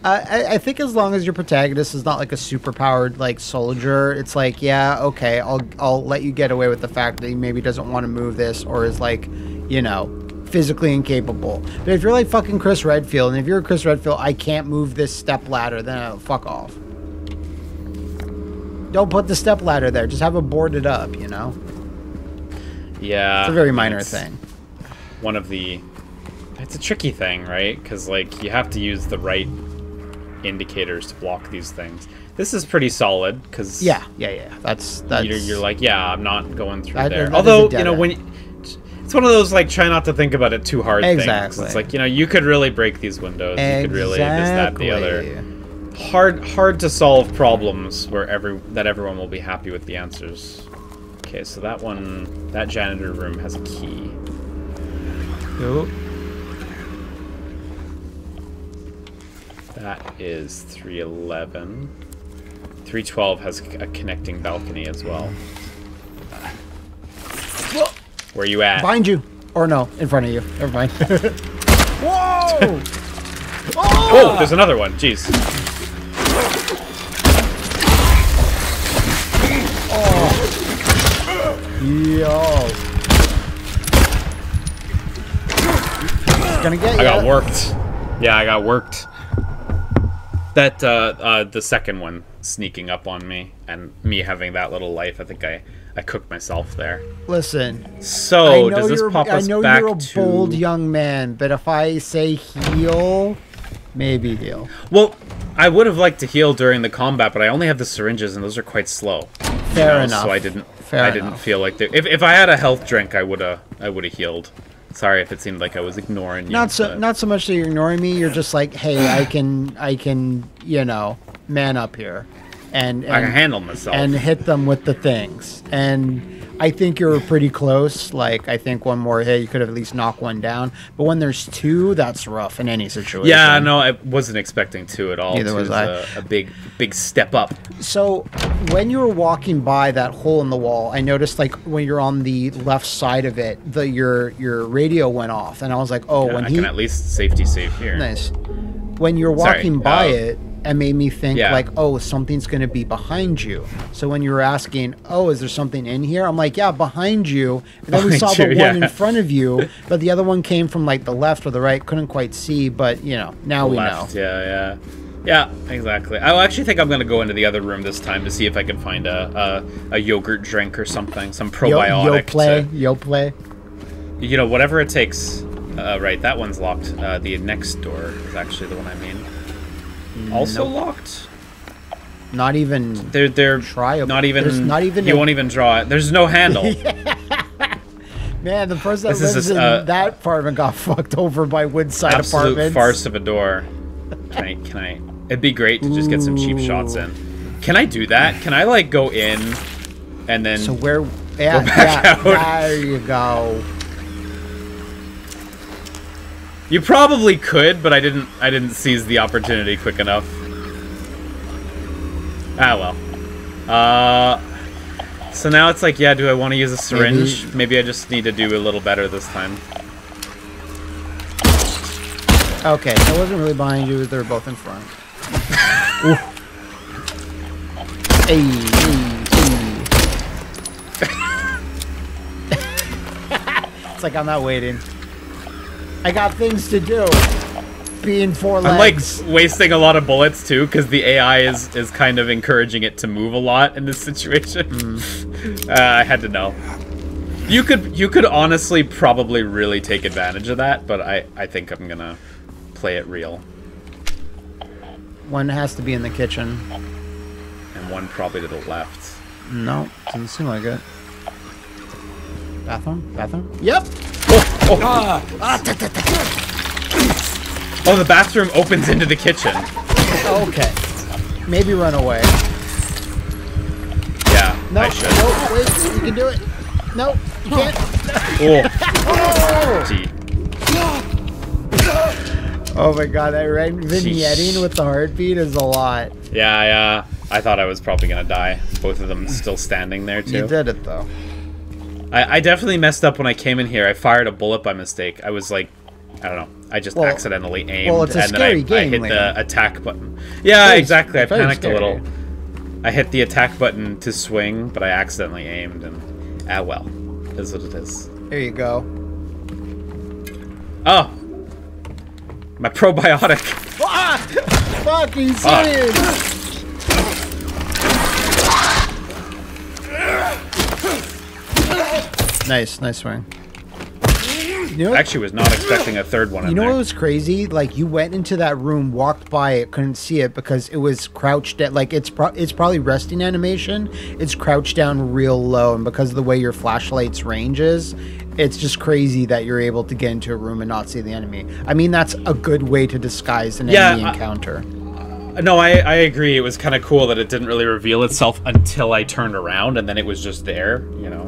I think as long as your protagonist is not like a super powered like soldier, it's like, yeah, okay, I'll let you get away with the fact that he maybe doesn't want to move this or is like, you know, physically incapable. But if you're like fucking Chris Redfield, and if you're Chris Redfield, I can't move this step ladder, then fuck off. Don't put the step ladder there. Just have it boarded up, you know? Yeah. It's a very minor thing. One of the... It's a tricky thing, right? Because, like, you have to use the right indicators to block these things. This is pretty solid, because... Yeah. That's... You're like, yeah, I'm not going through there. Although, you know, when... It's one of those, like, try not to think about it too hard things. It's like, you know, you could really break these windows. You could really this, that, the other. Hard to solve problems where everyone will be happy with the answers. Okay, so that janitor room has a key. Ooh. That is 311. 312 has a connecting balcony as well. Where you at? Behind you. Or no, in front of you. Never mind. Whoa! Oh, there's another one. Jeez. Yo. It's gonna get you. I got worked. Yeah, I got worked. That, the second one sneaking up on me and me having that little life, I think I cooked myself there. Listen. So, does this pop us back to... I know you're a bold young man, but if I say heal, maybe heal. Well, I would have liked to heal during the combat, but I only have the syringes, and those are quite slow. Fair enough. So I didn't feel like... If I had a health drink, I would have healed. Sorry if it seemed like I was ignoring you. Not so much that you're ignoring me. You're just like, hey, I can, you know, man up here, and I can handle myself and hit them with the things. And I think you're pretty close. Like, I think one more hit, you could have at least knocked one down. But when there's two, that's rough in any situation. Yeah, no, I wasn't expecting two at all. Neither was I. A big step up. So when you were walking by that hole in the wall, I noticed like when you're on the left side of it, your radio went off, and I was like, oh, yeah, I can at least safety save here. Nice. When you're walking by it made me think like, oh, something's going to be behind you. So when you were asking, oh, is there something in here? I'm like, yeah, behind you. And then we saw the one in front of you, but the other one came from like the left or the right. Couldn't quite see, but you know, now we know. Yeah, exactly. I actually think I'm going to go into the other room this time to see if I can find a yogurt drink or something, some probiotic. Yo play. You know, whatever it takes. Right, that one's locked. The next door is actually the one I mean. Also locked? Not even. They're tryable. Not even. There's not even. You won't even draw it. There's no handle. Man, the person that lives in that apartment got fucked over by Woodside absolute apartments. Farce of a door. Can I? It'd be great to just get some cheap shots in. Can I do that? Can I like go in, and then? So where? Yeah, go back out? There you go. You probably could, but I didn't seize the opportunity quick enough. Ah well. So now it's like, yeah, do I want to use a syringe? Maybe I just need to do a little better this time. Okay, so it wasn't really behind you, they were both in front. It's like I'm not waiting. I got things to do. Being four legs. I'm like wasting a lot of bullets too, because the AI is kind of encouraging it to move a lot in this situation. I had to know. You could honestly probably really take advantage of that, but I think I'm gonna play it real. One has to be in the kitchen. And one probably to the left. No, doesn't seem like it. Bathroom? Bathroom? Yep! Oh, the bathroom opens into the kitchen. Okay. Maybe run away. Yeah, no, I should. No, wait, you can do it. No, you can't. Oh. Gee. Oh my god, that vignetting with the heartbeat is a lot. Yeah, I thought I was probably gonna die. Both of them still standing there, too. You did it, though. I definitely messed up when I came in here. I fired a bullet by mistake. I was like, I don't know. I just accidentally aimed, well, it's a and scary then I hit the attack button. Yeah, exactly. I panicked a little. I hit the attack button to swing, but I accidentally aimed, and well, is what it is. There you go. Oh, my probiotic. Fucking serious. Nice swing. You know, I actually was not expecting a third one. You know what was crazy? Like, you went into that room, walked by it, couldn't see it because it was crouched at, like, it's probably resting animation. It's crouched down real low, and because of the way your flashlight's range is, it's just crazy that you're able to get into a room and not see the enemy. I mean, that's a good way to disguise an enemy encounter. No, I agree. It was kind of cool that it didn't really reveal itself until I turned around, and then it was just there, you know.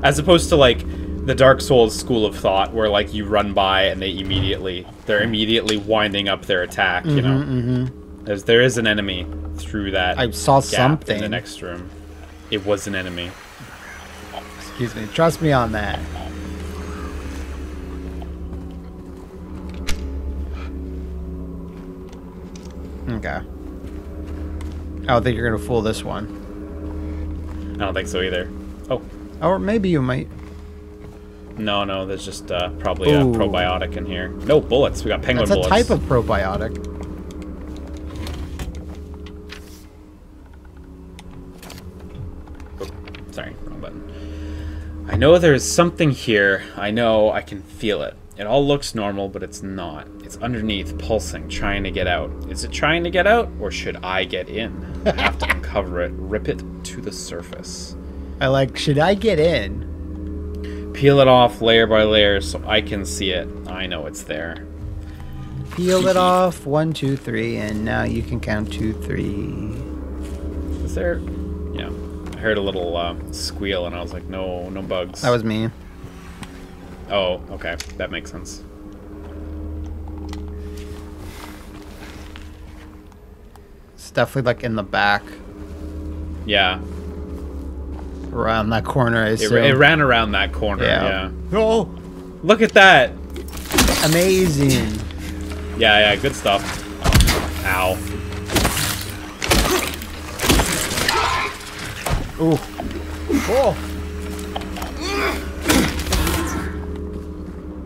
As opposed to, like, the Dark Souls school of thought, where like you run by and they're immediately winding up their attack. You know, there is an enemy through that. I saw gap something in the next room. It was an enemy. Excuse me. Trust me on that. Okay. I don't think you're gonna fool this one. I don't think so either. Oh. Or maybe you might. No, there's just probably a probiotic in here. No bullets. We got penguin bullets. That's a type of probiotic. Oh, sorry, wrong button. I know there's something here. I know I can feel it. It all looks normal, but it's not. It's underneath, pulsing, trying to get out. Is it trying to get out, or should I get in? I have to uncover it, rip it to the surface. I like, should I get in? Peel it off layer by layer so I can see it. I know it's there. Peel it off. 1, 2, 3, and now you can count 2, 3. Is there? Yeah, I heard a little squeal, and I was like, no bugs. That was me. Oh, okay, that makes sense. It's definitely like in the back. Yeah. Around that corner, I assume. It ran around that corner, yeah. Oh! Look at that! Amazing. Yeah, good stuff. Ow. Ooh. Oh!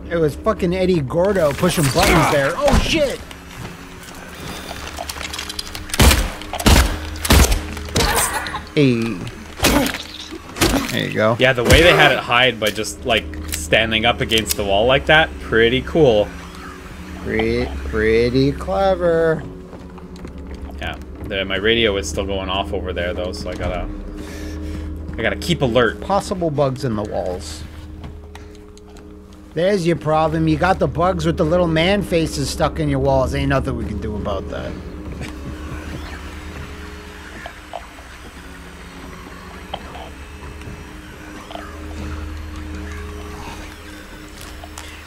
It was fucking Eddie Gordo pushing buttons there. Oh, shit! Hey. There you go. Yeah, the way they had it hide by just, like, standing up against the wall like that, pretty cool. Pretty clever. Yeah, my radio is still going off over there, though, so I gotta keep alert. Possible bugs in the walls. There's your problem. You got the bugs with the little man faces stuck in your walls. Ain't nothing we can do about that.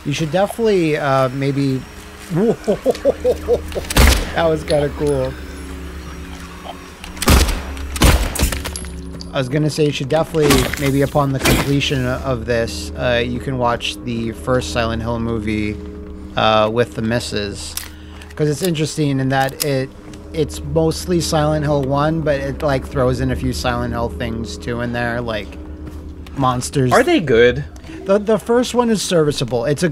You should definitely, maybe... That was kind of cool. I was going to say you should definitely, maybe upon the completion of this, you can watch the first Silent Hill movie with the misses. Because it's interesting in that it's mostly Silent Hill 1, but it like throws in a few Silent Hill things too in there, like monsters. Are they good? The first one is serviceable. It's a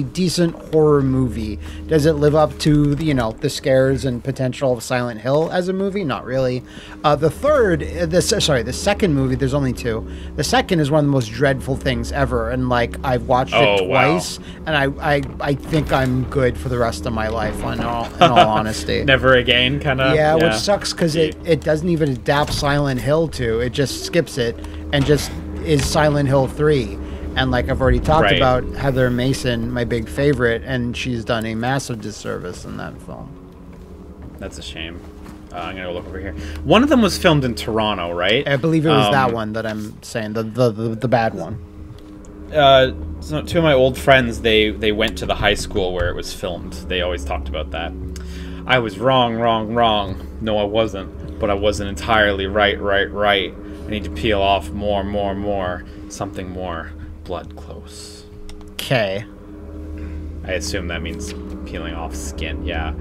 decent horror movie. Does it live up to, you know, the scares and potential of Silent Hill as a movie? Not really. The second movie, there's only 2. The second is one of the most dreadful things ever, and like I've watched it twice, and I think I'm good for the rest of my life. In all honesty, never again, kind of. Yeah, which sucks because it doesn't even adapt Silent Hill 2. It just skips it and just is Silent Hill 3. And like I've already talked about, Heather Mason, my big favorite, and she's done a massive disservice in that film. That's a shame. I'm gonna look over here. One of them was filmed in Toronto, right? I believe it was that one that I'm saying, the bad one. So 2 of my old friends, they went to the high school where it was filmed. They always talked about that. I was wrong. No, I wasn't. But I wasn't entirely right. I need to peel off more. Something more. Blood close. Okay. I assume that means peeling off skin. Yeah.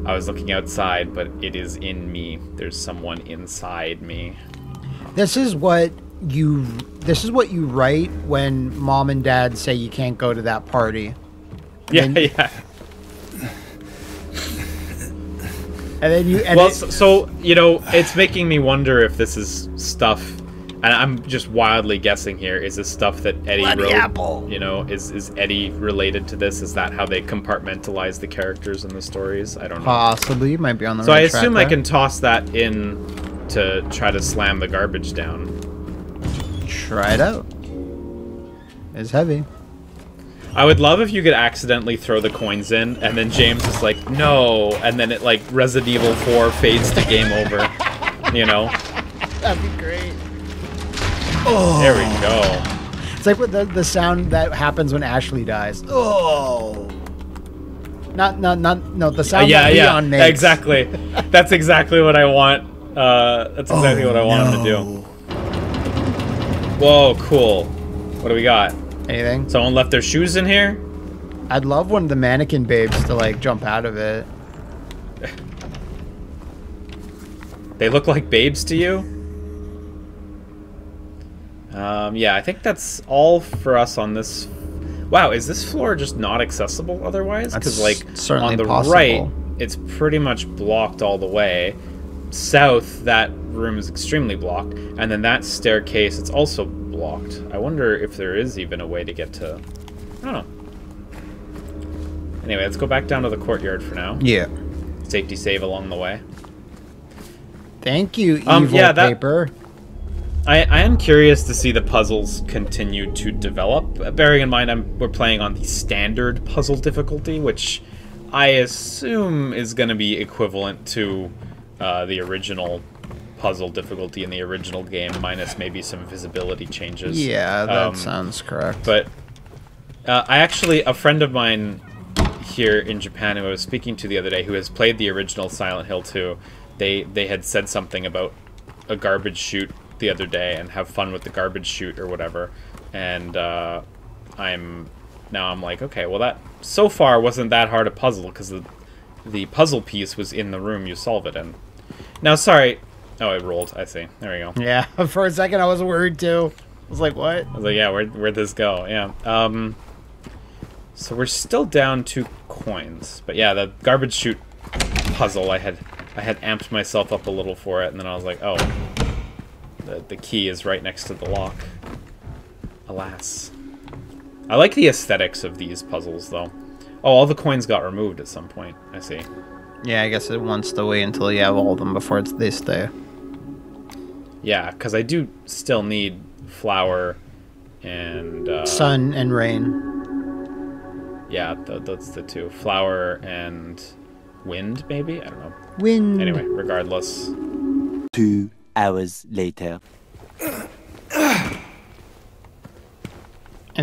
I was looking outside, but it is in me. There's someone inside me. This is what you write when mom and dad say you can't go to that party. Yeah. And then you... So, you know, it's making me wonder if this is stuff... And I'm just wildly guessing here. Is this stuff that Eddie wrote? Apple. You know, is Eddie related to this? Is that how they compartmentalize the characters in the stories? I don't know. Possibly. You might be on the right track. So I assume there. I can toss that in to try to slam the garbage down. Try it out. It's heavy. I would love if you could accidentally throw the coins in, and then James is like, no, and then it, like, Resident Evil 4 fades to game over. You know? That'd be great. Oh. There we go. It's like with the sound that happens when Ashley dies. Oh. No, the sound that Leon makes. Exactly. That's exactly what I want. That's exactly what I want him to do. Whoa, cool. What do we got? Anything? Someone left their shoes in here? I'd love one of the mannequin babes to, like, jump out of it. They look like babes to you? Yeah, I think that's all for us on this. Wow, is this floor just not accessible otherwise? Because, like, on the right, it's pretty much blocked all the way. South, that room is extremely blocked. And then that staircase, it's also blocked. I wonder if there is even a way to get to... I don't know. Anyway, let's go back down to the courtyard for now. Yeah. Safety save along the way. Thank you, evil paper. I am curious to see the puzzles continue to develop. Bearing in mind we're playing on the standard puzzle difficulty, which I assume is going to be equivalent to the original puzzle difficulty in the original game, minus maybe some visibility changes. Yeah, that sounds correct. But a friend of mine here in Japan who I was speaking to the other day, who has played the original Silent Hill 2, they had said something about a garbage chute the other day and have fun with the garbage chute or whatever, and I'm like, okay, well, that so far wasn't that hard a puzzle because the puzzle piece was in the room you solve it in. Now, sorry, oh, it rolled. I see. There we go. Yeah, for a second I was worried too. I was like, what? I was like, yeah, where'd this go? Yeah. So we're still down 2 coins, but yeah, the garbage chute puzzle, I had amped myself up a little for it, and then I was like, oh. The key is right next to the lock. Alas. I like the aesthetics of these puzzles, though. Oh, all the coins got removed at some point. I see. Yeah, I guess it wants to wait until you have all of them before they stay. Yeah, because I do still need flour and... sun and rain. Yeah, that's the 2. Flour and wind, maybe? I don't know. Wind. Anyway, regardless. 2 hours later. I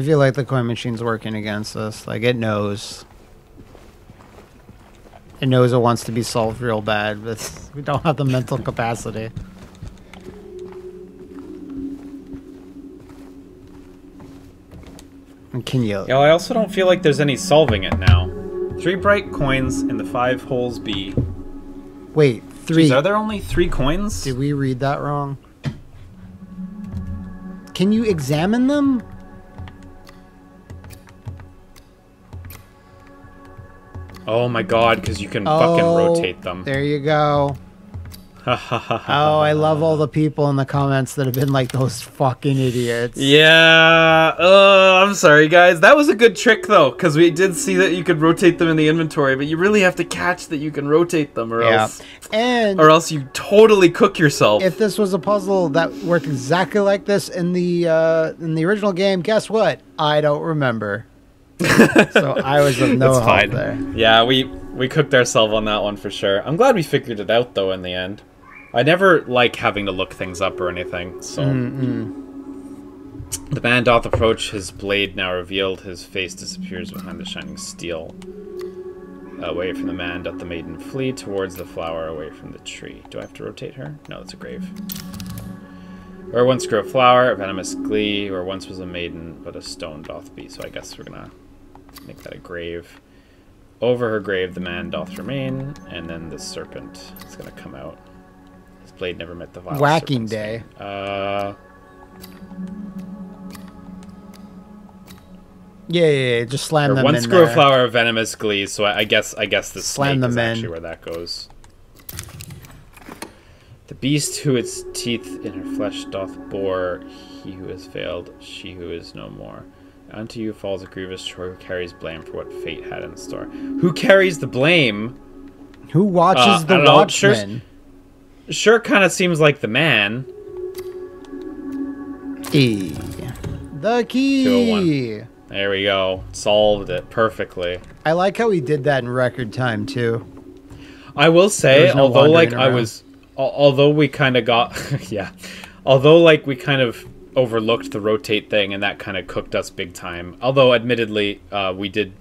feel like the coin machine's working against us. Like, it knows. It knows it wants to be solved real bad, but we don't have the mental capacity. Can you... Yeah, I also don't feel like there's any solving it now. 3 bright coins in the 5 holes B. Wait, 3. Jeez, are there only 3 coins? Did we read that wrong? Can you examine them? Oh my god, because you can fucking rotate them. There you go. Oh, I love all the people in the comments that have been like, those fucking idiots. Yeah. I'm sorry, guys. That was a good trick, though, because we did see that you could rotate them in the inventory, but you really have to catch that you can rotate them, or else you totally cook yourself. If this was a puzzle that worked exactly like this in the original game, guess what? I don't remember. So I was of no help there. Yeah, we cooked ourselves on that one for sure. I'm glad we figured it out, though, in the end. I never like having to look things up or anything, so... The man doth approach, his blade now revealed, his face disappears behind the shining steel. Away from the man doth the maiden flee, towards the flower, away from the tree. Do I have to rotate her? No, it's a grave. Where once grew a flower, a venomous glee, where once was a maiden, but a stone doth be. So I guess we're gonna make that a grave. Over her grave the man doth remain, and then the serpent is gonna come out. His blade never met the vile whacking day. Yeah, just slam them in there. Once grew a flower of venomous glee, so I guess the slam snake is actually where that goes. The beast who its teeth in her flesh doth bore, he who has failed, she who is no more. Unto you falls a grievous chore, who carries blame for what fate had in store. Who carries the blame? Who watches the watchmen? Sure kind of seems like the man. E. The key. 201. There we go. Solved it perfectly. I like how he did that in record time, too. I will say, although, like, although we kind of got... yeah. Although, like, we kind of overlooked the rotate thing, and that kind of cooked us big time. Although, admittedly, we did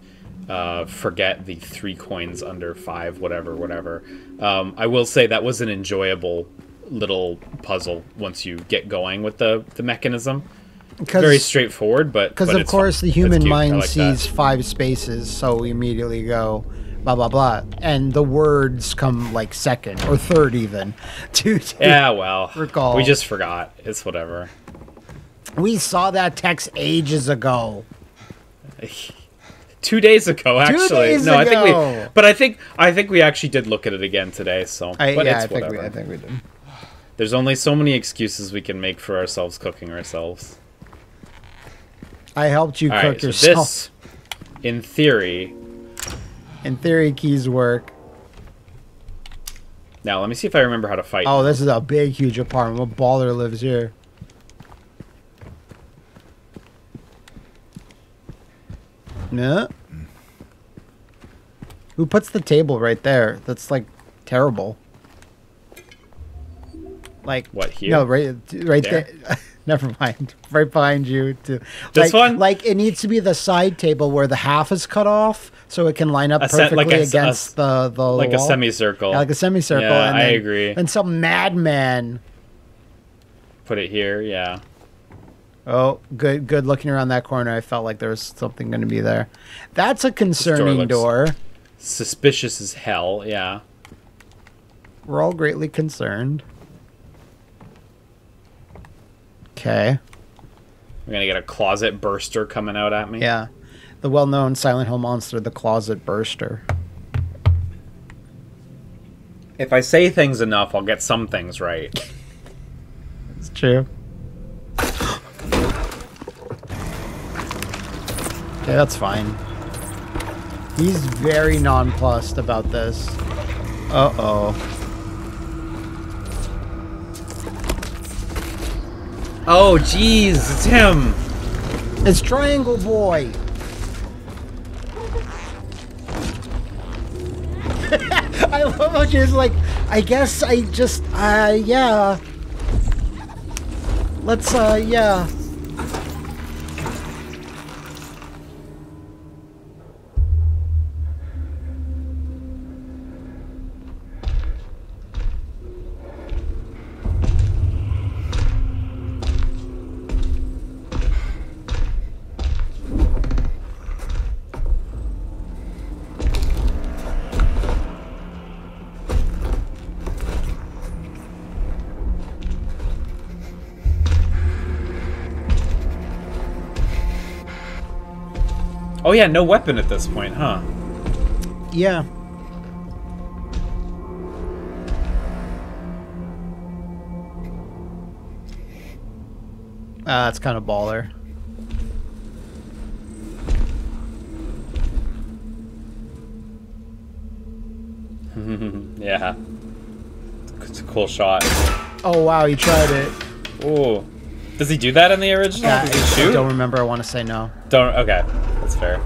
forget the 3 coins under 5, whatever. I will say that was an enjoyable little puzzle once you get going with the mechanism. Very straightforward, but because of course fun. The human mind sees 5 spaces, so we immediately go blah blah blah, and the words come like second or third even. Recall. We just forgot. It's whatever. We saw that text ages ago. 2 days ago, actually. 2 days no, ago. I think we actually did look at it again today. So, I think we did. There's only so many excuses we can make for ourselves cooking ourselves. I helped you cook so yourself. This, in theory, keys work. Now let me see if I remember how to fight. Oh, this is a big, huge apartment. What baller lives here? No. Who puts the table right there? That's like terrible. Like what here? No, right there. Never mind. Right behind you. This one? Like it needs to be the side table where the half is cut off, so it can line up perfectly against the like wall. A semicircle. Yeah, like a semicircle. Yeah, and I agree. And some madman. Put it here. Yeah. Oh, good looking around that corner. I felt like there was something going to be there. That's a concerning door. Suspicious as hell, yeah. We're all greatly concerned. Okay. We're going to get a closet burster coming out at me. Yeah. The well-known Silent Hill monster, the closet burster. If I say things enough, I'll get some things right. It's true. Okay, that's fine. He's very nonplussed about this. Uh-oh. Oh, jeez, it's him. It's Triangle Boy. I love how she's like, I guess I just, yeah. Let's, yeah. Oh yeah, no weapon at this point, huh? Yeah. That's kind of baller. Yeah. It's a cool shot. Oh wow, he tried it. Ooh. Does he do that in the original? Yeah, Does he shoot? I don't remember. I want to say no. Don't. Okay, that's fair.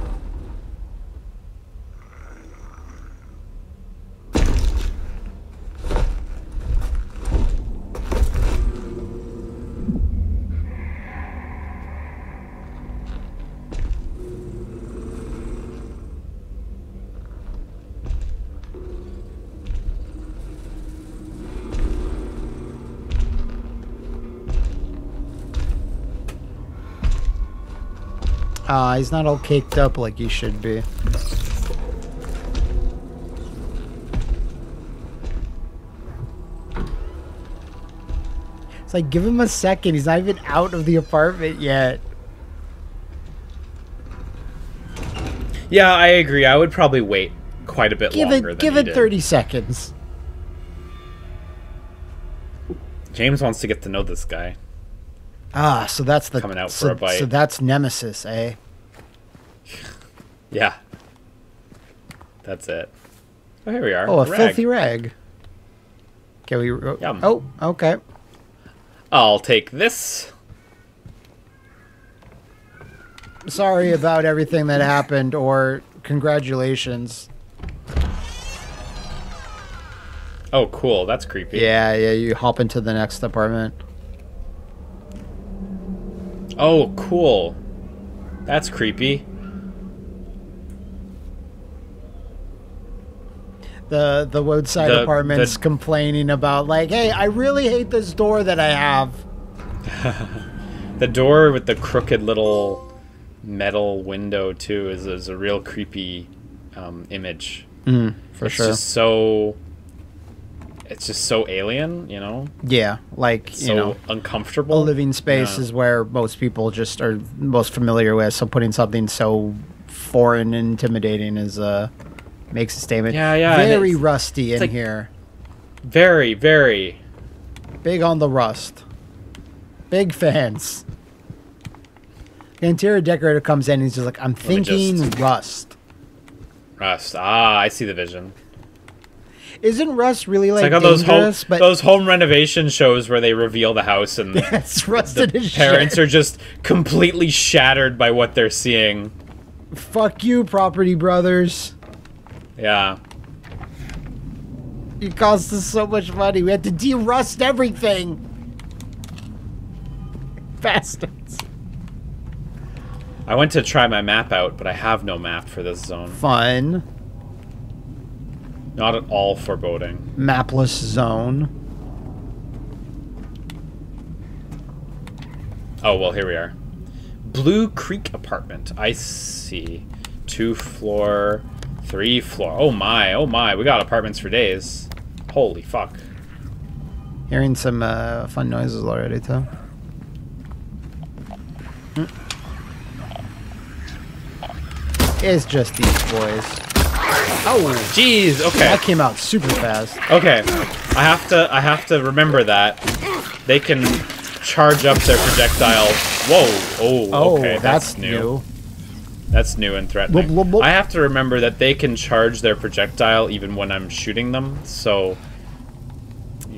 He's not all caked up like he should be. It's like, give him a second. He's not even out of the apartment yet. Yeah, I agree. I would probably wait quite a bit longer than Give it 30 seconds. James wants to get to know this guy. Ah, so that's the coming out for a bite. So that's Nemesis, eh? Yeah. That's it. Oh, here we are. Oh, a filthy rag. Can we? Yum. Oh, okay. I'll take this. Sorry about everything that happened, or congratulations. Oh, cool. That's creepy. Yeah, you hop into the next apartment. Oh, cool. That's creepy. The Woodside apartment's complaining about, like, hey, I really hate this door that I have. The door with the crooked little metal window, too, is a real creepy image. For sure. It's just so alien, you know? Yeah, like, so you know, uncomfortable. A living space is where most people just are most familiar with, so putting something so foreign and intimidating is makes a statement. Yeah. Very rusty in here. Very, very. Big on the rust. Big fans. The interior decorator comes in and he's just like, I'm thinking rust. Rust. Ah, I see the vision. Isn't rust really like dangerous? But those home renovation shows where they reveal the house and it's rusted the as parents shit. are just completely shattered by what they're seeing. Fuck you, Property Brothers. Yeah. It cost us so much money. We had to de-rust everything. Bastards. I went to try my map out, but I have no map for this zone. Fun. Not at all foreboding. Mapless zone. Oh, well, here we are. Blue Creek apartment. I see. 2 floor, 3 floor. Oh my. We got apartments for days. Holy fuck. Hearing some fun noises already, too. It's just these boys. Oh, jeez. Okay. That came out super fast. Okay. I have to remember that they can charge up their projectile. Whoa. Oh, okay. That's new. That's new and threatening. Blub, blub, blub. I have to remember that they can charge their projectile even when I'm shooting them. So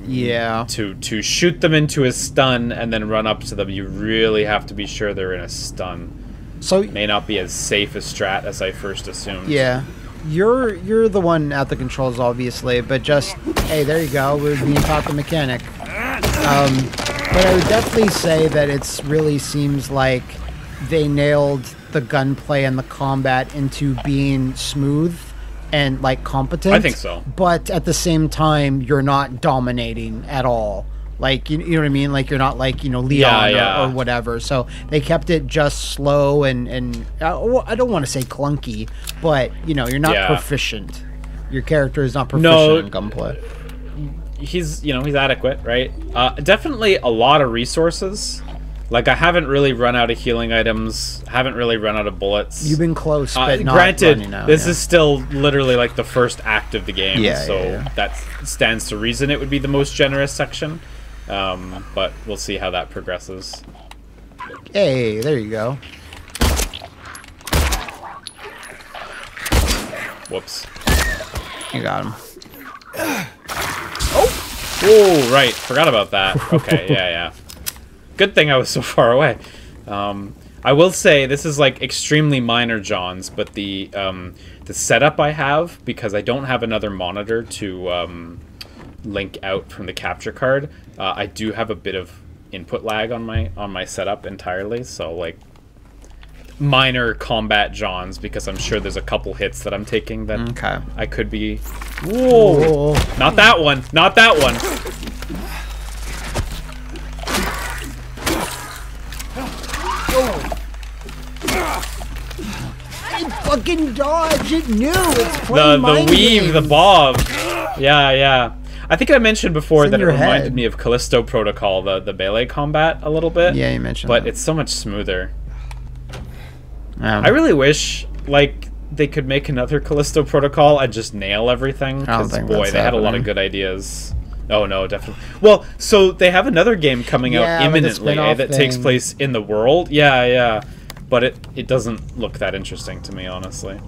yeah, to shoot them into a stun and then run up to them, you really have to be sure they're in a stun. So it may not be as safe a strat as I first assumed. Yeah. You're the one at the controls, obviously, but just, hey, there you go. We're being taught the mechanic. But I would definitely say that it's really seems like they nailed the gunplay and the combat into being smooth and, like, competent. I think so. But at the same time, you're not dominating at all. Like, you know what I mean? Like, you're not like, you know, Leon or whatever. So they kept it just slow and I don't want to say clunky, but, you know, you're not proficient. Your character is not proficient in gunplay. He's adequate, right? Definitely a lot of resources. Like, I haven't really run out of healing items. Haven't really run out of bullets. You've been close, but not granted, running out, this is still literally like the first act of the game. So that stands to reason it would be the most generous section. But we'll see how that progresses. Hey, there you go. Whoops. You got him. Oh, right. Forgot about that. Okay, yeah. Good thing I was so far away. I will say this is like extremely minor Johns, but the setup I have, because I don't have another monitor to link out from the capture card, I do have a bit of input lag on my setup entirely. So like minor combat Johns, because I'm sure there's a couple hits that I'm taking that I could be. Whoa! Not that one! Not that one! It fucking dodge! It knew! It's playing the weave, games. the bob. Yeah. I think I mentioned before that it reminded head. me of Callisto Protocol, the melee combat a little bit. Yeah, you mentioned but that. It's so much smoother. I really wish, like, they could make another Callisto Protocol and just nail everything. Because, boy, they had a lot of good ideas. Oh, no, definitely. Well, so they have another game coming out imminently that takes place in the world. Yeah. But it doesn't look that interesting to me, honestly.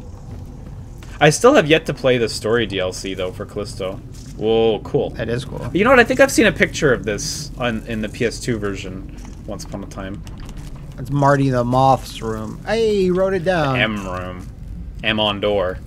I still have yet to play the story DLC, though, for Callisto. Whoa, cool. That is cool. You know what? I think I've seen a picture of this in the PS2 version once upon a time. It's Marty the Moth's room. Hey, he wrote it down. The M room. M on door.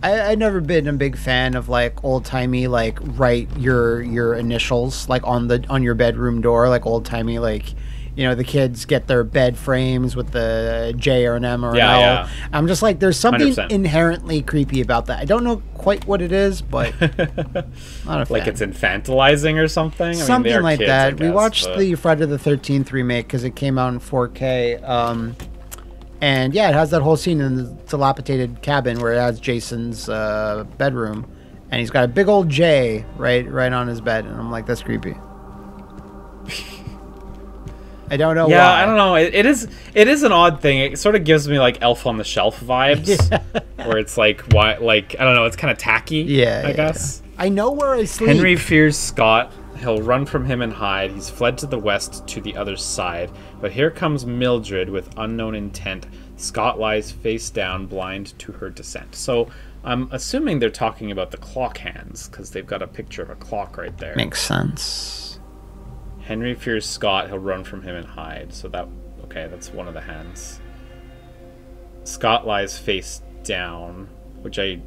I never been a big fan of like old timey like write your initials like on your bedroom door, like old timey, like, you know, the kids get their bed frames with the J or an M or an L. Yeah. I'm just like, there's something 100%. Inherently creepy about that. I don't know quite what it is, but not a fan. Like it's infantilizing or something? Something I mean, like kids, that. We watched the Friday the 13th remake because it came out in 4K. And yeah, it has that whole scene in the dilapidated cabin where it has Jason's bedroom. And he's got a big old J right on his bed. And I'm like, that's creepy. I don't know why. I don't know. It is an odd thing. It sort of gives me like Elf on the Shelf vibes, where it's like, why? Like, I don't know. It's kind of tacky. I guess. I know where I sleep. Henry fears Scott. He'll run from him and hide. He's fled to the west to the other side. But here comes Mildred with unknown intent. Scott lies face down, blind to her descent. So I'm assuming they're talking about the clock hands because they've got a picture of a clock right there. Makes sense. Henry fears Scott. He'll run from him and hide. So that's one of the hands. Scott lies face down, which I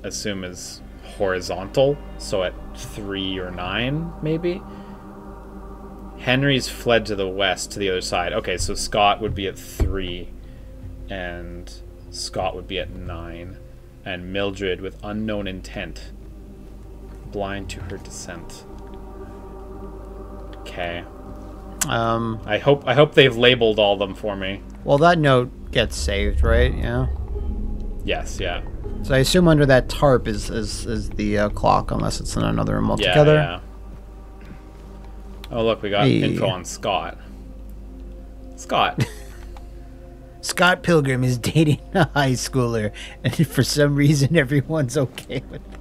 assume is horizontal. So at 3 or 9, maybe. Henry's fled to the west to the other side. Okay, so Scott would be at 3, and Scott would be at 9, and Mildred with unknown intent, blind to her descent. Okay. I hope they've labeled all of them for me. Well, that note gets saved, right? Yeah. Yes. Yeah. So I assume under that tarp is the clock, unless it's in another remote together. Yeah. Oh look, we got info on Scott. Scott Pilgrim is dating a high schooler, and for some reason everyone's okay with that.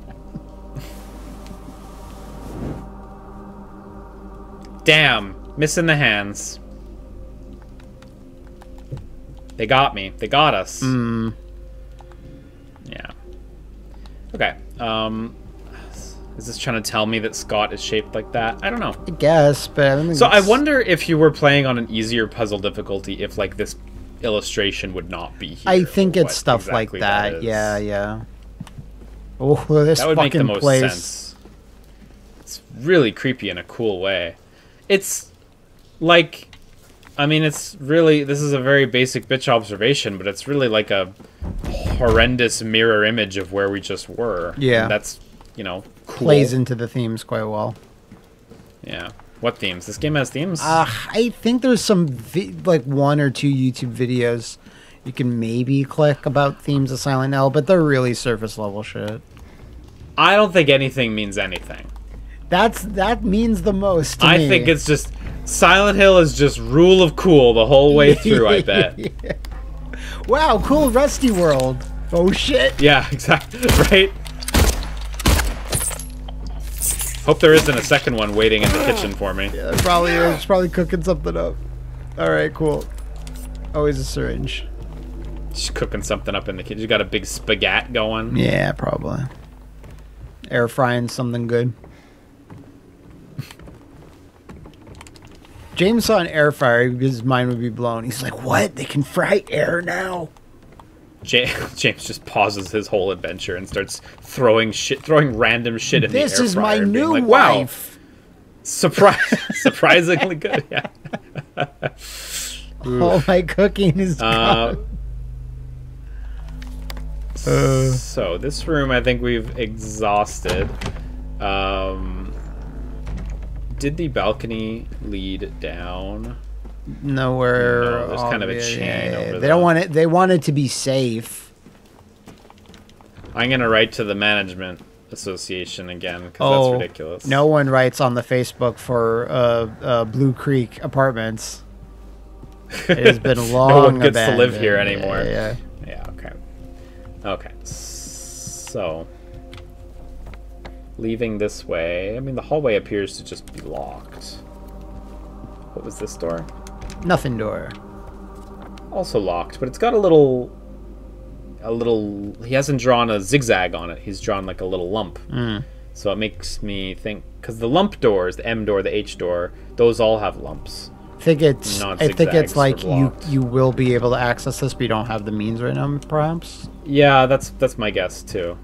Damn, missing the hands. They got me. They got us. Yeah. Okay. Is this trying to tell me that Scott is shaped like that? I don't know. I guess, but I don't think so. I wonder if you were playing on an easier puzzle difficulty, if like this illustration would not be here. I think it's stuff exactly like that. Yeah. Oh, this that would make the most sense. It's really creepy in a cool way. It's like, I mean, it's really, this is a very basic bitch observation, but it's really like a horrendous mirror image of where we just were. Yeah. And that's, you know, cool. Plays into the themes quite well. Yeah. What themes? This game has themes? I think there's some, like 1 or 2 YouTube videos you can maybe click about themes of Silent Hill, but they're really surface level shit. I don't think anything means anything. That means the most to me. I think it's just Silent Hill is just rule of cool the whole way through, I bet. Yeah. Wow, cool Rusty World. Oh shit. Yeah, exactly. Right? Hope there isn't a second one waiting in the kitchen for me. Yeah, probably is. It's probably cooking something up. Alright, cool. Always a syringe. She's cooking something up in the kitchen. You got a big spaghetti going. Yeah, probably. Air frying something good. James saw an air fryer, his mind would be blown. He's like, what? They can fry air now? James just pauses his whole adventure and starts throwing random shit in the air fryer. This is my new like, wife. Wow. Surprisingly good, yeah. All my cooking is gone. So, this room I think we've exhausted. Did the balcony lead down? Nowhere. No, there's kind of a chain over there. They don't want it. They want it to be safe. I'm gonna write to the management association again because that's ridiculous. No one writes on the Facebook for Blue Creek Apartments. It has been long. No one gets to live here anymore. Yeah. Okay. So. Leaving this way. I mean, the hallway appears to just be locked. What was this door? Nothing door. Also locked, but it's got a little... He hasn't drawn a zigzag on it. He's drawn like a little lump. So it makes me think... Because the lump doors, the M door, the H door, those all have lumps. I think it's like you will be able to access this, but you don't have the means right now, perhaps? Yeah, that's my guess, too.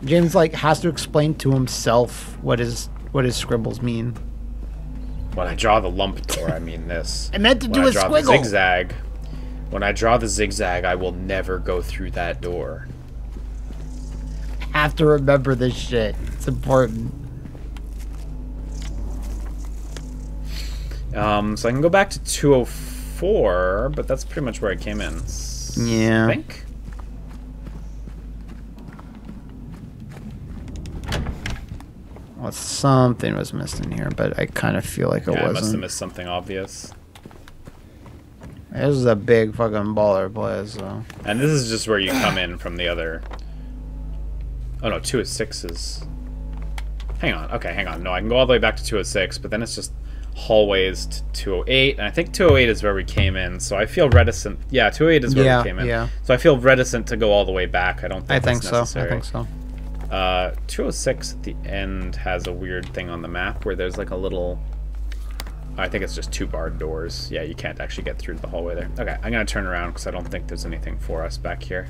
James like has to explain to himself what his scribbles mean. When I draw the lump door, I mean this. I meant to do a When I draw the squiggle. zigzag, when I draw the zigzag, I will never go through that door. Have to remember this shit. It's important. So I can go back to 204, but that's pretty much where I came in. Yeah. I think. Well, something was missed in here, but I kind of feel like it Yeah, I must have wasn't. missed something obvious. This is a big fucking baller place, so. And this is just where you come in from the other... Oh no, 206 is... Hang on, okay, hang on. No, I can go all the way back to 206, but then it's just hallways to 208, and I think 208 is where we came in, so I feel reticent. Yeah, 208 is where we came in. Yeah. So I feel reticent to go all the way back. I don't think I think that's so. necessary. I think so. 206 at the end has a weird thing on the map where there's like a little... I think it's just 2 barred doors. Yeah, you can't actually get through the hallway there. Okay, I'm going to turn around because I don't think there's anything for us back here.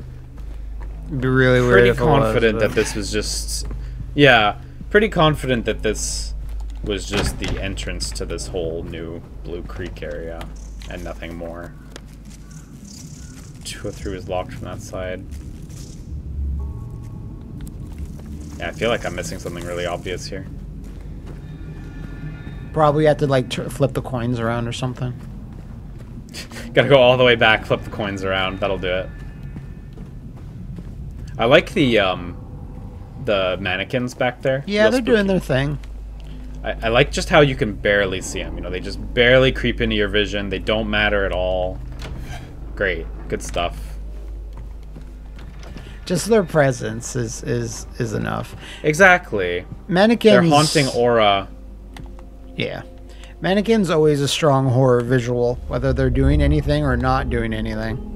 It'd be really weird. Pretty if it confident was, that this was just... Yeah, pretty confident that this was just the entrance to this whole new Blue Creek area and nothing more. 203 was locked from that side. Yeah, I feel like I'm missing something really obvious here. Probably have to like flip the coins around or something. Gotta go all the way back, flip the coins around. That'll do it. I like the mannequins back there. Yeah, Real they're spooky. doing their thing. I like just how you can barely see them. You know, they just barely creep into your vision. They don't matter at all. Great, good stuff. Just their presence is enough. Exactly. Mannequins. Their haunting aura. Yeah. Mannequin's always a strong horror visual, whether they're doing anything or not doing anything.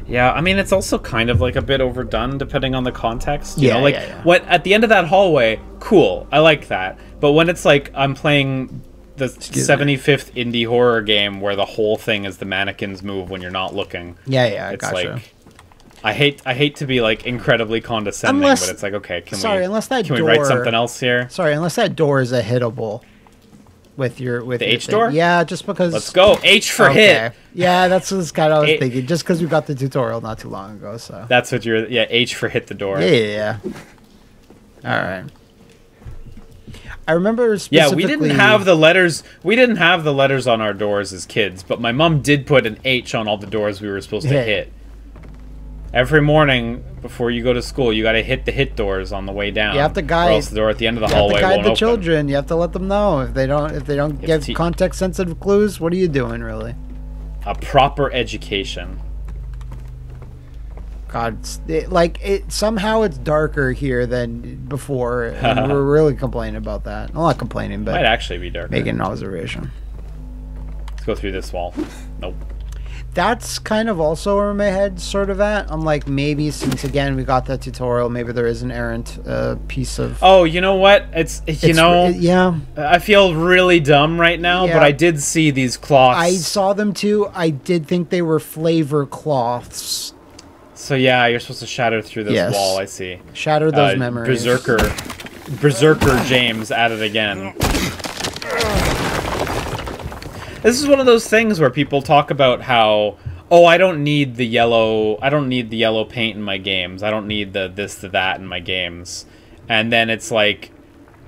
Yeah, I mean, it's also kind of like a bit overdone depending on the context. You Yeah, know, like yeah. what at the end of that hallway, cool. I like that. But when it's like I'm playing the 75th indie horror game where the whole thing is the mannequins move when you're not looking. Yeah, I It's gotcha. like I hate to be like incredibly condescending, Unless- but it's like, okay, can unless that we write door- something else here? Sorry, unless that door is a hittable with your The your H thing. door? Yeah, just because. Let's go. H for hit. Yeah, that's what kind of I was It- thinking. Just because we got the tutorial not too long ago, so. That's what you're H for hit the door. Yeah. All right. I remember Yeah, specifically. we didn't have the letters. We didn't have the letters on our doors as kids, but my mom did put an H on all the doors we were supposed to Yeah. hit. Every morning before you go to school, you got to hit the hit doors on the way down. You have to guide- or else the door at the end of the You have hallway to guide won't the open. children. You have to let them know if they don't to give te- context sensitive clues. What are you doing, really? A proper education. God, somehow it's darker here than before, and we're really complaining about that. I'm not complaining, Might but actually be darker. making an observation. Let's go through this wall. Nope. That's kind of also where my head's sort of at. I'm like, maybe since again we got that tutorial, maybe there is an errant piece of. Oh, you know what? Yeah. I feel really dumb right now, Yeah. but I did see these cloths. I saw them too. I did think they were flavor cloths. So yeah, you're supposed to shatter through this Yes. wall. I see. Shatter those memories. Berserker James at it again. This is one of those things where people talk about how, oh, I don't need the yellow paint in my games. I don't need the this, the that in my games. And then it's like,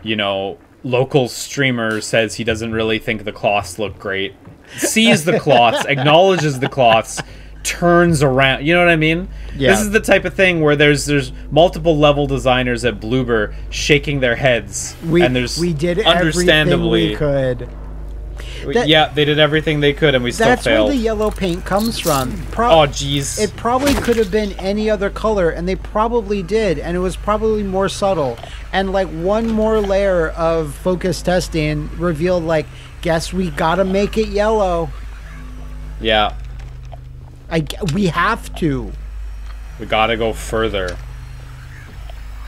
you know, local streamer says he doesn't really think the cloths look great. Sees the cloths, acknowledges the cloths, turns around. You know what I mean? Yeah. This is the type of thing where there's multiple level designers at Bloober shaking their heads, and there's we did understandably everything we could. yeah, they did everything they could, and we still That's failed. where the yellow paint comes from. Oh, jeez. It probably could have been any other color, and they probably did, and it was probably more subtle. And like one more layer of focus testing revealed, like, guess we gotta make it yellow. Yeah, We have to. we gotta go further.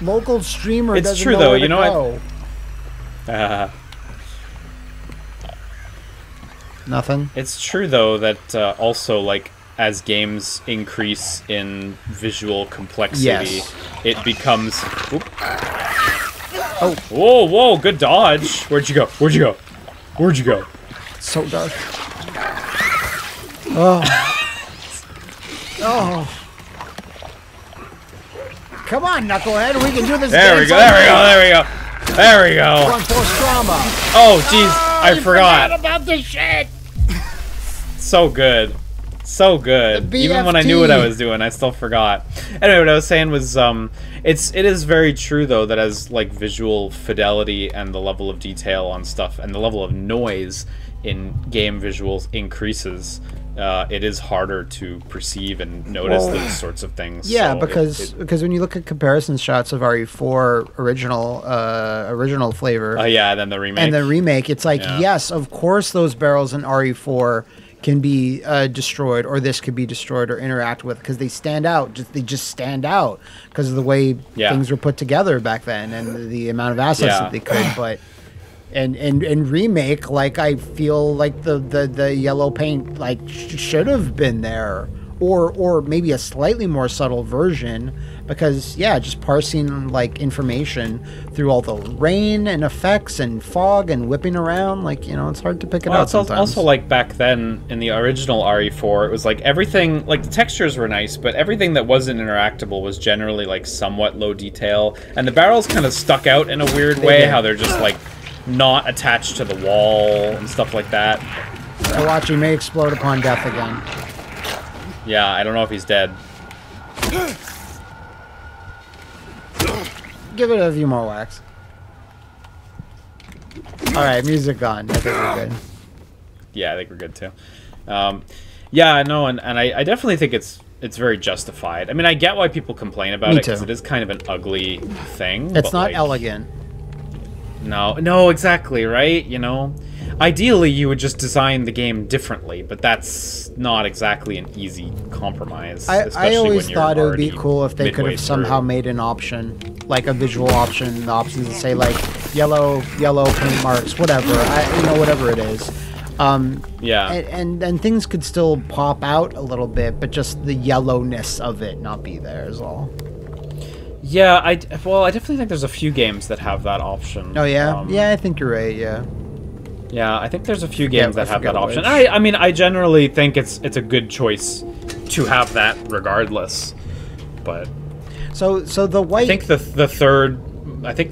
Local streamer It's doesn't true, know though, where you to know, go. Nothing. It's true, though, that also, like, as games increase in visual complexity, Yes. it becomes... Oop. Oh. Whoa, whoa, good dodge. Where'd you go? Where'd you go? Where'd you go? So dark. Oh. Oh. Come on, Knucklehead. We can do this. There we go. There we go. There we go. There we go. Front force trauma. Oh, jeez. I forgot. About this shit. So good. So good. Even when I knew what I was doing, I still forgot. Anyway, what I was saying was, it is very true though that as like visual fidelity and the level of detail on stuff and the level of noise in game visuals increases, it is harder to perceive and notice those sorts of things. Yeah, so because when you look at comparison shots of RE4 original flavor, yeah, then the remake and the remake, it's like yes, of course those barrels in RE4 can be destroyed, or this could be destroyed or interact with, because they stand out. They just stand out because of the way things were put together back then and the amount of assets that they could. But and remake, like I feel like the yellow paint like should have been there, or maybe a slightly more subtle version, because just parsing like information through all the rain and effects and fog and whipping around, like it's hard to pick it out sometimes. Also like back then in the original RE4, it was like everything, like the textures were nice, but everything that wasn't interactable was generally like somewhat low detail, and the barrels kind of stuck out in a weird way, how they're just like not attached to the wall and stuff like that. Kawachi may explode upon death again. Yeah, I don't know if he's dead. Give it a few more whacks. Alright, music gone. I think we're good. Yeah, I think we're good too. Yeah, no, and I definitely think it's very justified. I mean, I get why people complain about it, because it is kind of an ugly thing. It's not elegant. No, exactly, right? Ideally, you would just design the game differently, but that's not exactly an easy compromise. I always thought it would be cool if they could have somehow made an option, like a visual option, the options to say like yellow paint marks, whatever, whatever it is. And things could still pop out a little bit, but just the yellowness of it not be there is all. Yeah, I definitely think there's a few games that have that option. Oh yeah, I think you're right. Yeah, I think there's a few games that have that option. I mean, I generally think it's a good choice to have that regardless. But so the white. I think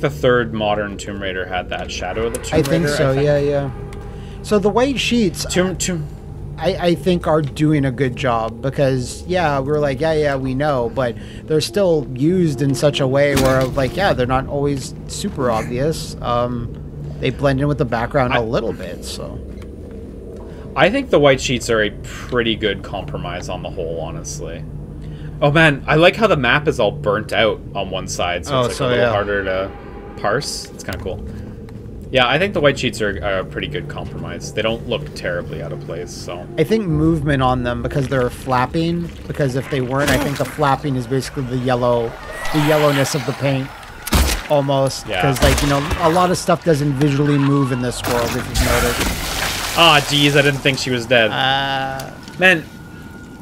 the third modern Tomb Raider had that Shadow of the Tomb Raider. I think so. Yeah. So the white sheets. I think are doing a good job, because we're like we know, but they're still used in such a way where like they're not always super obvious. They blend in with the background a little bit, so I think the white sheets are a pretty good compromise on the whole, honestly. Oh man, I like how the map is all burnt out on one side, so it's like a little harder to parse. It's kind of cool. Yeah, I think the white sheets are a pretty good compromise. They don't look terribly out of place, so... I think movement on them, because they're flapping, because if they weren't, I think the flapping is basically the yellowness of the paint, almost. Because, a lot of stuff doesn't visually move in this world, if you've noticed. Ah, geez, I didn't think she was dead. Man,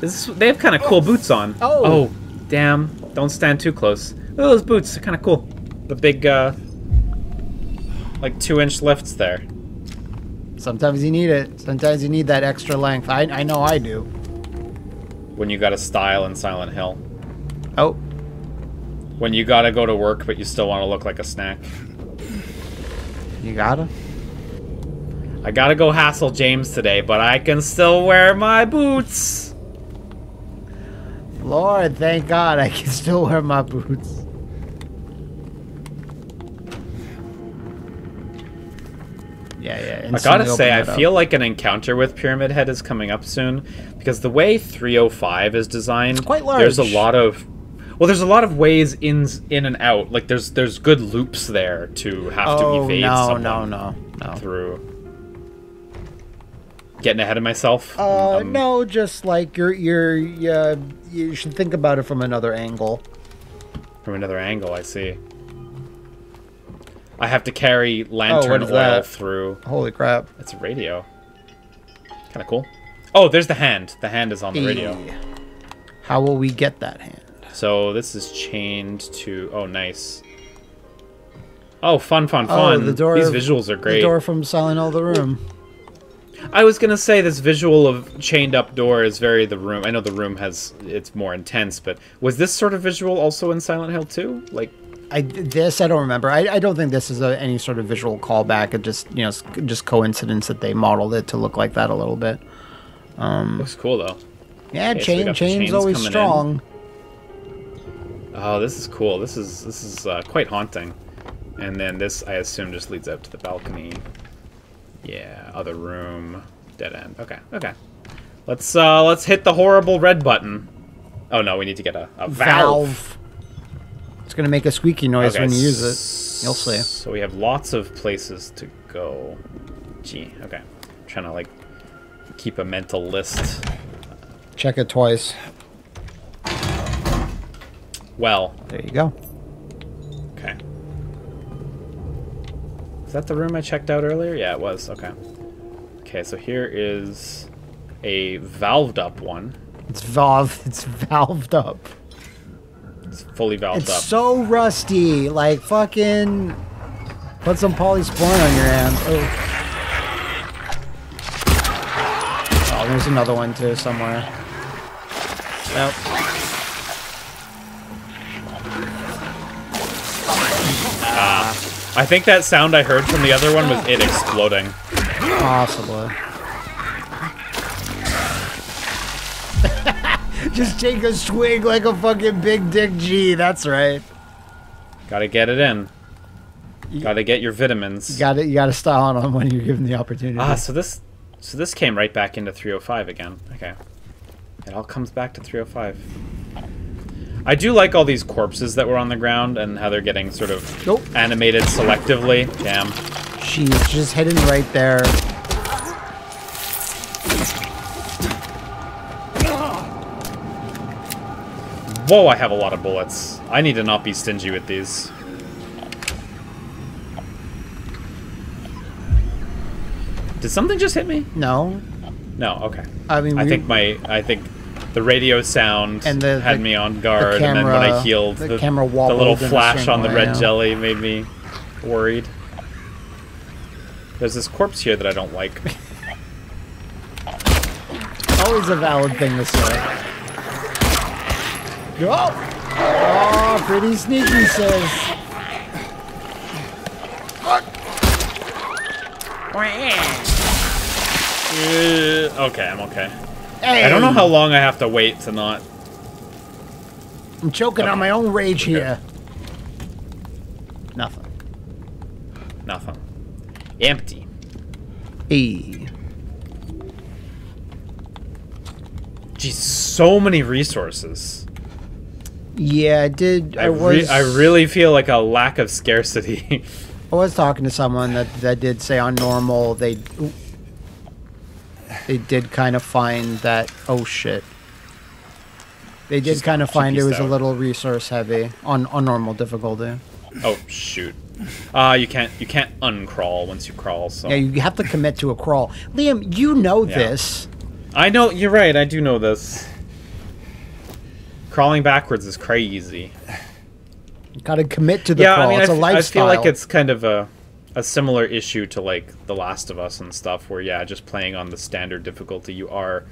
they have kind of cool boots on. Oh, damn. Don't stand too close. Look at those boots, they're kind of cool. The big, like 2-inch lifts there. Sometimes you need it. Sometimes you need that extra length. I know I do. When you got a style in Silent Hill. Oh. When you gotta go to work, but you still want to look like a snack. You gotta? I gotta go hassle James today, but I can still wear my boots. Lord, thank God I can still wear my boots. Yeah. I gotta say, I feel like an encounter with Pyramid Head is coming up soon, because the way 305 is designed, it's quite large. There's a lot of ways in and out. Like there's good loops there to have to evade someone through. Getting ahead of myself? No, just like you should think about it from another angle. From another angle, I see. I have to carry lantern oil through. Holy crap. It's a radio. Kind of cool. Oh, there's the hand. The hand is on the radio. How will we get that hand? So this is chained to... Oh, nice. Oh, fun. Oh, the door, these visuals are great. The door from Silent Hill The Room. I was going to say this visual of chained up door is very The Room. I know The Room it's more intense, but was this sort of visual also in Silent Hill 2? Like... I don't remember. I don't think this is any sort of visual callback. It just, you know, just coincidence that they modeled it to look like that a little bit. Looks cool, though. Yeah, okay, chain's always strong. Oh, this is cool. This is quite haunting. And then this, I assume, just leads out to the balcony. Yeah, other room, dead end. Okay. Let's hit the horrible red button. Oh no, we need to get a valve. It's gonna make a squeaky noise when you use it. You'll see. So we have lots of places to go. Gee, okay. I'm trying to like keep a mental list. Check it twice. Well, there you go. Okay. Is that the room I checked out earlier? Yeah, it was. Okay. Okay, so here is a valved up one. It's valved up. It's fully valved up. It's so rusty. Like fucking put some polysporin on your hand. Oh, there's another one too somewhere. Yep. I think that sound I heard from the other one was it exploding. Possibly. Just take a swig like a fucking big dick G, that's right. Gotta get it in. Gotta get your vitamins. You gotta style on them when you're given the opportunity. So this came right back into 305 again. Okay. It all comes back to 305. I do like all these corpses that were on the ground and how they're getting sort of animated selectively. Damn. She's just hidden right there. Whoa, I have a lot of bullets. I need to not be stingy with these. Did something just hit me? No. No, okay. I mean, I think the radio sound had me on guard, and then when I healed, the little flash on the red jelly made me worried. There's this corpse here that I don't like. Always a valid thing to say. Oh, pretty sneaky, says. Okay, I'm okay. Hey. I don't know how long I have to wait to not... I'm choking on my own rage here. Nothing. Empty. Hey. Geez, so many resources. Yeah, I did. I really feel like a lack of scarcity. I was talking to someone that did say on normal they did kind of find that they did kind of find it was a little resource heavy on normal difficulty. Oh shoot. You can't uncrawl once you crawl, so yeah, you have to commit to a crawl. Liam, you know this. I know, you're right, I do know this. Crawling backwards is crazy. You gotta commit to the crawl. I mean, it's a lifestyle. I feel like it's kind of a similar issue to like The Last of Us and stuff, where just playing on the standard difficulty, you are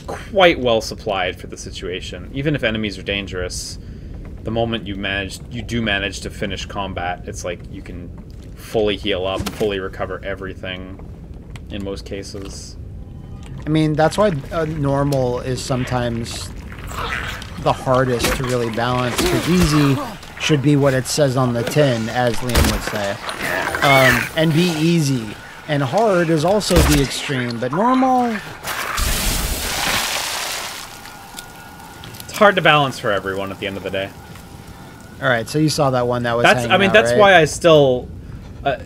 quite well supplied for the situation. Even if enemies are dangerous, the moment you do manage to finish combat, it's like you can fully heal up, fully recover everything in most cases. I mean, that's why normal is sometimes the hardest to really balance, because easy should be what it says on the tin, as Liam would say, and be easy. And hard is also the extreme, but normal... It's hard to balance for everyone at the end of the day. Alright, so you saw that one that was that's why I still... I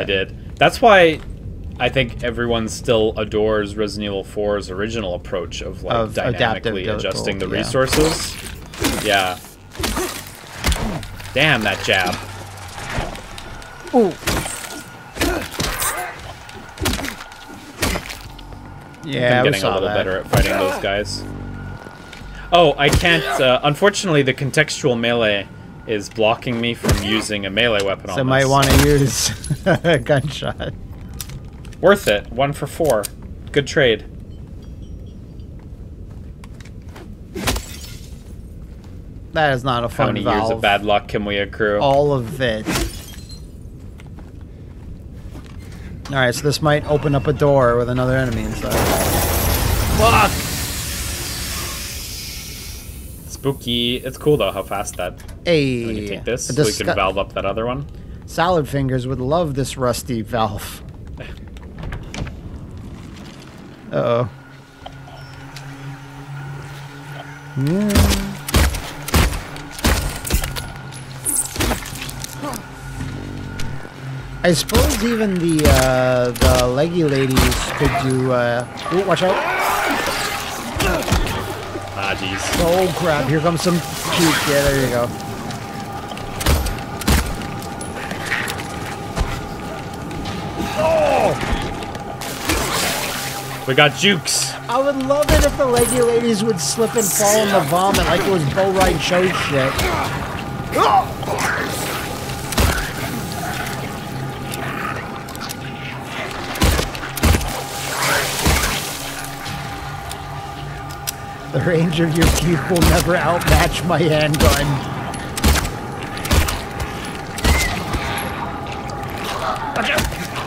did. That's why I think everyone still adores Resident Evil 4's original approach of like dynamically adjusting the resources. Yeah. Damn, that jab. Ooh. Yeah, I'm getting a little better at fighting those guys. Oh, I can't. Unfortunately, the contextual melee is blocking me from using a melee weapon on So this. might want to use a gunshot. Worth it. 1 for 4. Good trade. That is not a fun How many valve. years of bad luck can we accrue? All of it. Alright, so this might open up a door with another enemy inside. Fuck! Spooky. It's cool though how fast that. Hey. We can take this so we can valve up that other one. Salad Fingers would love this rusty valve. Uh-oh. I suppose even the leggy ladies could do. Ooh, watch out! Ah, jeez. Oh crap! Here comes some puke. Yeah, there you go. Oh! We got jukes. I would love it if the leggy ladies would slip and fall in the vomit like it was Bo Ride show shit. Oh! The range of your puke will never outmatch my handgun.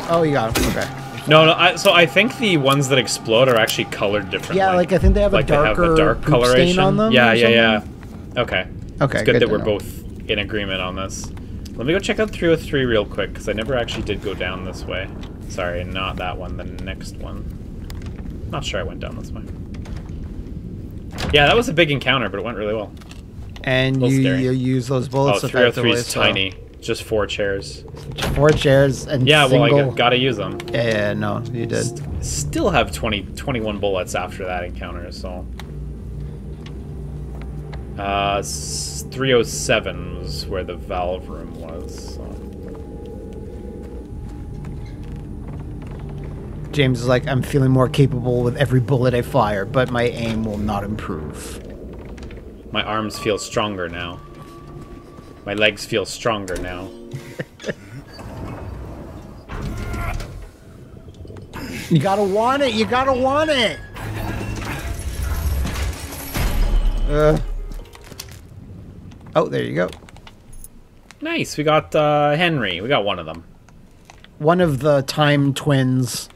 Oh, you got him. Okay. No, so I think the ones that explode are actually colored differently. Yeah, like I think they have like a darker they have a dark poop coloration stain on them. Yeah. Okay. Okay. It's good that we're know. both in agreement on this. Let me go check out 303 real quick because I never actually did go down this way. Sorry, not that one. The next one. Not sure I went down this way. Yeah, that was a big encounter, but it went really well. And you use those bullets. Oh, 303 is so. tiny. Just 4 chairs. 4 chairs and yeah, single... well, I gotta use them. Yeah, no, you did. Still have 21 bullets after that encounter, so... 307 was where the valve room was, so... James is like, I'm feeling more capable with every bullet I fire, but my aim will not improve. My arms feel stronger now. My legs feel stronger now. You gotta want it! You gotta want it! Oh, there you go. Nice, we got Henry. We got one of them. One of the time twins.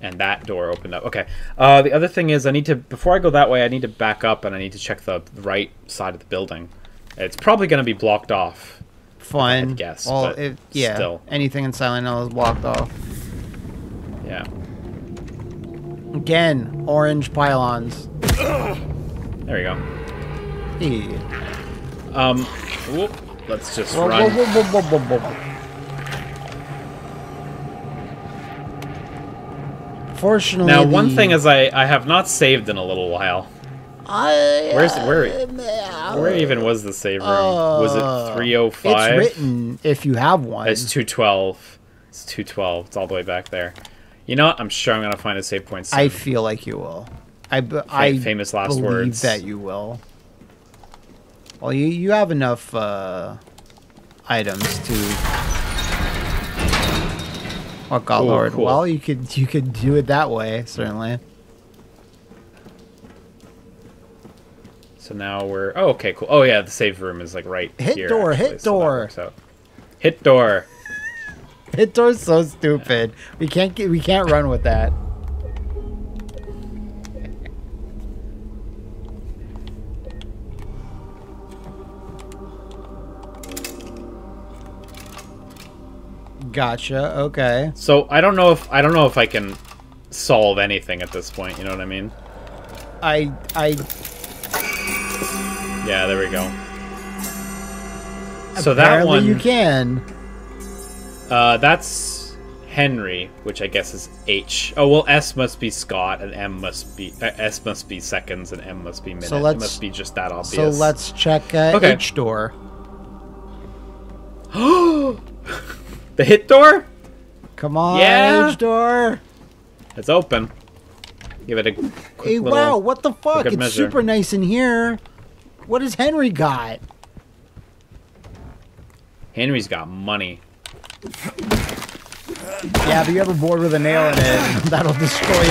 And that door opened up. Okay. The other thing is, I need to, before I go that way, I need to back up and I need to check the right side of the building. It's probably going to be blocked off. Fine. I guess. Well, but yeah. Still. Anything in Silent Hill is blocked off. Yeah. Again, orange pylons. There we go. Hey. Whoop. Let's just Whoa, run. whoa, whoa, whoa, whoa, whoa, whoa. Fortunately, Now, one thing is I have not saved in a little while. Where even was the save room? Was it 305? It's written if you have one. It's 212. It's 212. It's all the way back there. You know what? I'm sure I'm gonna find a save point soon. I feel like you will. I famous last believe words. that you will. Well, you have enough items to. Oh God, Lord! Cool. Well, you could do it that way, certainly. So now we're... Oh, okay, cool. Oh, yeah, the save room is, like, right Hit here. door, actually, hit so that door. works out. Hit door. Hit door's so stupid. We can't run with that. Gotcha. Okay. So I don't know if I can solve anything at this point. You know what I mean? Yeah, there we go. So that one you can. That's Henry, which I guess is H. Oh well, S must be Scott, and M must be S must be seconds, and M must be minute. So it must be just that obvious. So let's check okay. H door. The hit door? Come on, Yeah. H door. It's open. Give it a quick Hey, little, wow, what the fuck? good It's measure. super nice in here. What has Henry got? Henry's got money. Yeah, but you ever bored with a nail in it, that'll destroy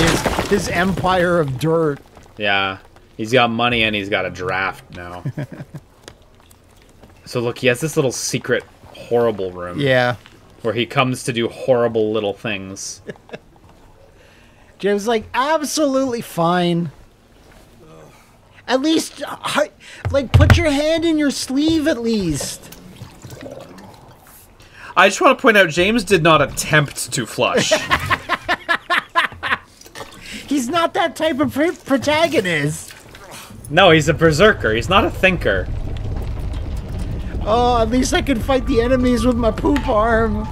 his empire of dirt. Yeah, he's got money and he's got a draft now. So look, he has this little secret horrible room. Yeah. Where he comes to do horrible little things. Jim's like, absolutely fine. At least, like, put your hand in your sleeve at least. I just want to point out, James did not attempt to flush. He's not that type of protagonist. No, he's a berserker. He's not a thinker. Oh, at least I can fight the enemies with my poop arm.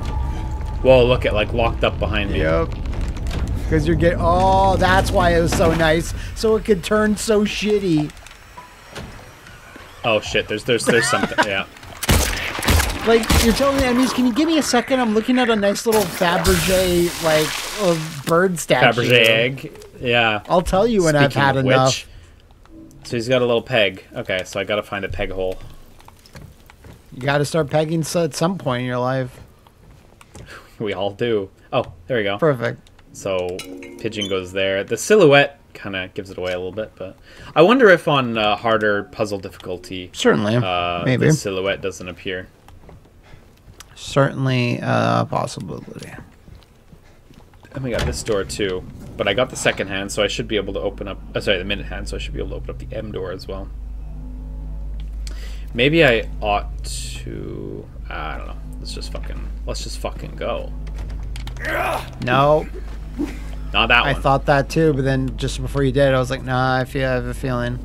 Whoa, look at, like, locked up behind me. Yep. Because you're getting... Oh, that's why it was so nice. So it could turn so shitty. Oh, shit. There's something. Yeah. Like, you're telling the enemies, can you give me a second? I'm looking at a nice little Fabergé, like, bird statue. Fabergé egg. Yeah. I'll tell you when I've had enough. So he's got a little peg. Okay, so I gotta find a peg hole. You gotta start pegging at some point in your life. We all do. Oh, there we go. Perfect. So, pigeon goes there. The silhouette kind of gives it away a little bit, but I wonder if on harder puzzle difficulty, certainly, maybe the silhouette doesn't appear. Certainly, a possibility. And we got this door too, but I got the second hand, so I should be able to open up. Sorry, the minute hand, so I should be able to open up the M door as well. Maybe I ought to. I don't know. Let's just fucking go. No. Not that one. I thought that too, but then just before you did, I was like, nah, I have a feeling.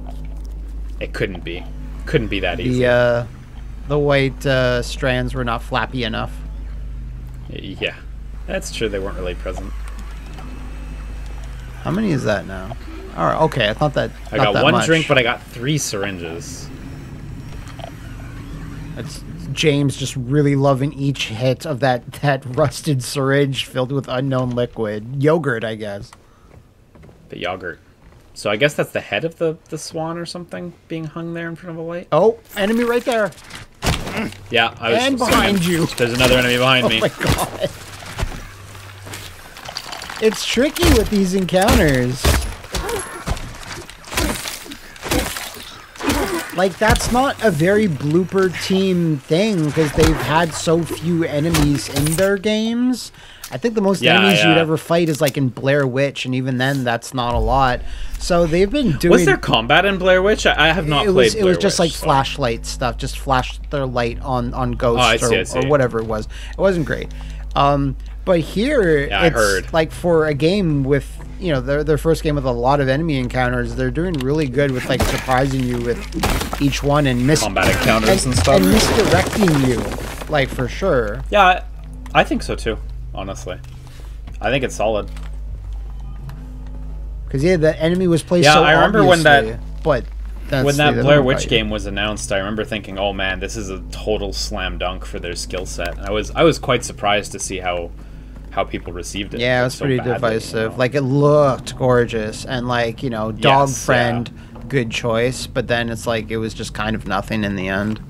It couldn't be. Couldn't be that easy. The white strands were not flappy enough. Yeah. That's true, they weren't really present. How many is that now? Alright, okay, I thought that. I got one drink, but I got 3 syringes. It's James just really loving each hit of that rusted syringe filled with unknown liquid. Yogurt, I guess. The yogurt. So I guess that's the head of the swan or something being hung there in front of a light? Oh, enemy right there. Yeah, I was... And behind you. There's another enemy behind me. Oh my god. It's tricky with these encounters. Like, that's not a very blooper team thing, because they've had so few enemies in their games. I think the most enemies you'd ever fight is, like, in Blair Witch, and even then, that's not a lot. So they've been doing... Was there combat in Blair Witch? I have not played Blair Witch. It was just, like, flashlight stuff. Just flash their light on ghosts or whatever it was. It wasn't great. But here, it's, like, for a game with... You know, their first game with a lot of enemy encounters, they're doing really good with, like, surprising you with each one and combat encounters and stuff. And misdirecting you, like, for sure. Yeah, I think so too, honestly. I think it's solid. Because, yeah, the enemy was placed so I remember when that Blair Witch game was announced, I remember thinking, oh man, this is a total slam dunk for their skill set. And I was quite surprised to see how people received it. Yeah, it was so pretty divisive. You know? Like, it looked gorgeous, and, like, you know, Dog Friend, good choice, but then it's like, it was just kind of nothing in the end.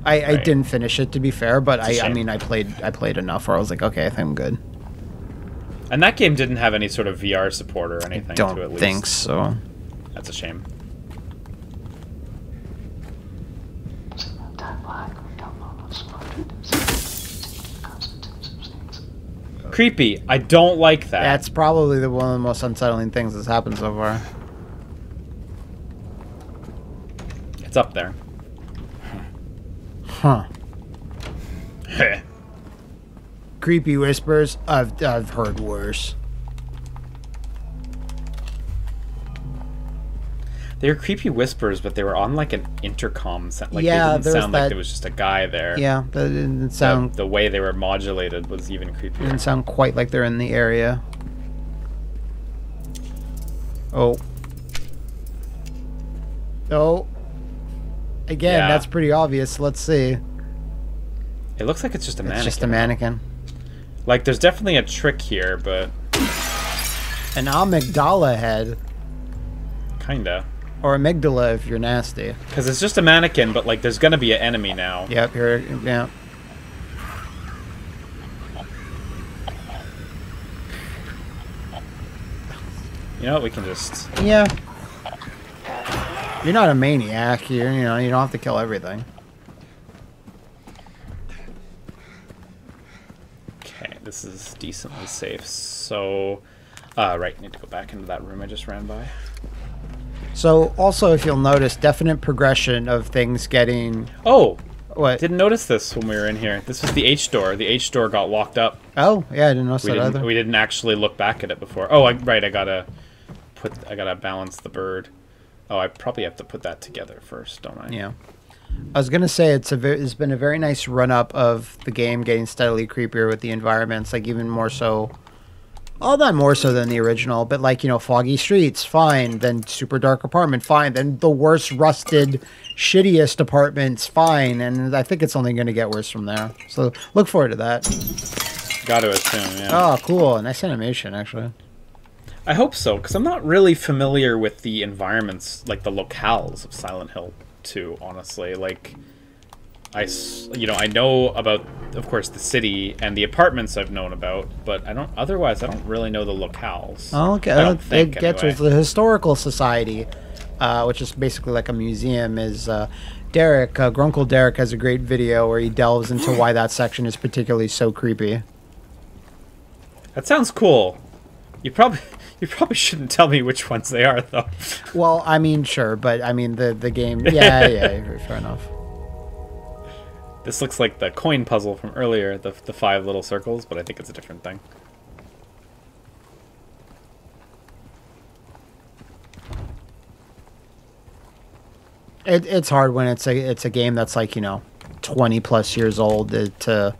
I didn't finish it, to be fair, but I mean, I played enough where I was like, okay, I think I'm good. And that game didn't have any sort of VR support or anything, to at least. Don't think so. That's a shame. Creepy. I don't like that. That's probably one of the most unsettling things that's happened so far. It's up there. Huh. Creepy whispers. I've heard worse. They were creepy whispers, but they were on like an intercom. Like, yeah, they didn't sound like there was just a guy there. Yeah, that didn't sound... The way they were modulated was even creepier. Didn't sound quite like they're in the area. Oh. Oh. Again, that's pretty obvious. Let's see. It looks like it's just a mannequin. It's just a mannequin. Like, there's definitely a trick here, but... An amygdala head. Kinda. Or amygdala if you're nasty. Because it's just a mannequin, but like there's gonna be an enemy now. Yep, here, yeah. You know what, we can just... Yeah. You're not a maniac. You know, you don't have to kill everything. Okay, this is decently safe. So, right, need to go back into that room I just ran by. So, also, if you'll notice, definite progression of things getting... Oh! What? Didn't notice this when we were in here. This was the H door. The H door got locked up. Oh, yeah, I didn't notice that either. We didn't actually look back at it before. Oh, right, I gotta balance the bird. Oh, I probably have to put that together first, don't I? Yeah. I was gonna say it's been a very nice run up of the game getting steadily creepier with the environments, like even more so. All that more so than the original, but like, you know, foggy streets, fine. Then super dark apartment, fine. Then the worst rusted, shittiest apartments, fine. And I think it's only going to get worse from there. So look forward to that. Got to assume, yeah. Oh, cool. Nice animation, actually. I hope so, because I'm not really familiar with the environments, like the locales of Silent Hill 2, honestly. Like, I know about, of course, the city and the apartments I've known about, but I don't really know the locales. Oh, okay. I don't think, it gets anyway. with the Historical Society, which is basically like a museum, is Derek, Grunkle Derek has a great video where he delves into why that section is particularly so creepy. That sounds cool. You probably shouldn't tell me which ones they are, though. Well, I mean, sure, but I mean, the game, yeah, fair enough. This looks like the coin puzzle from earlier, the 5 little circles, but I think it's a different thing. It's hard when it's a game that's like, you know, 20 plus years old to...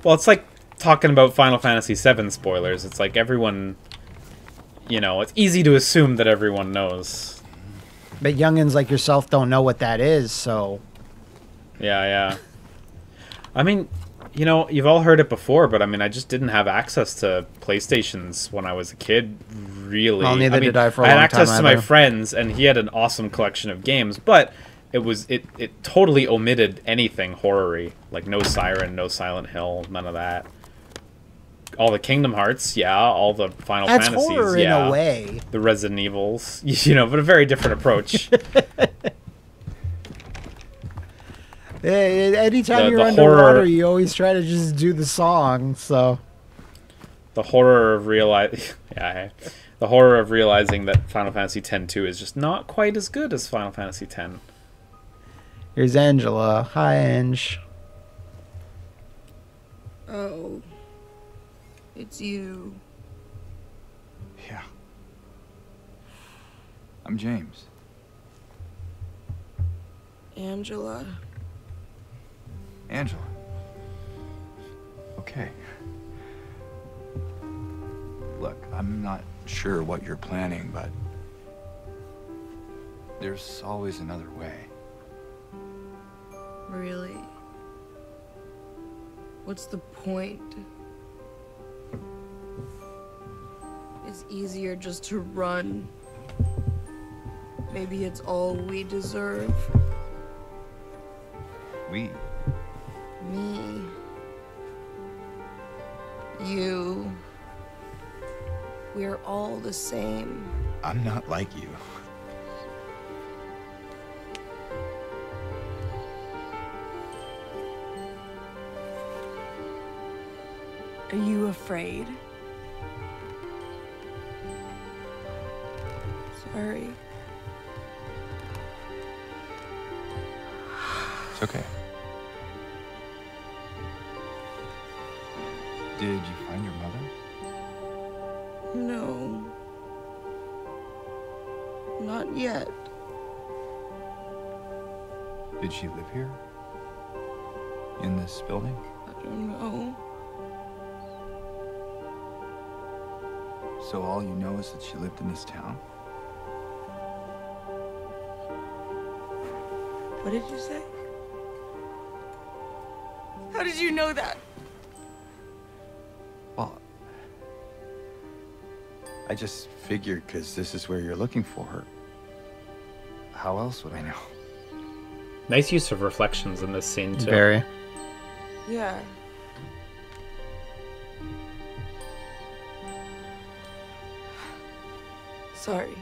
Well, it's like talking about Final Fantasy VII spoilers. It's like everyone, you know, it's easy to assume that everyone knows. But youngins like yourself don't know what that is, so... Yeah. I mean, you know, you've all heard it before, but I mean, I just didn't have access to PlayStations when I was a kid, really. Well, neither did I for a long time. I had access to my either. friends, and he had an awesome collection of games, but it totally omitted anything horror-y. Like, no Siren, no Silent Hill, none of that. All the Kingdom Hearts, yeah. All the Final That's Fantasies, horror yeah. in a way. The Resident Evils, you know, but a very different approach. Anytime you're the underwater, horror, you always try to just do the song, so... The horror of the horror of realizing that Final Fantasy X-2 is just not quite as good as Final Fantasy X. Here's Angela. Hi, Ange. Oh. It's you. Yeah. I'm James. Angela. Angela. Okay. Look, I'm not sure what you're planning, but there's always another way. Really? What's the point? It's easier just to run. Maybe it's all we deserve. We? Me. You. We're all the same. I'm not like you. Are you afraid? Sorry. It's okay. Did you find your mother? No. Not yet. Did she live here? In this building? I don't know. So all you know is that she lived in this town? What did you say? How did you know that? Well, I just figured because this is where you're looking for her. How else would I know? Nice use of reflections in this scene, too. Very. Yeah. Sorry.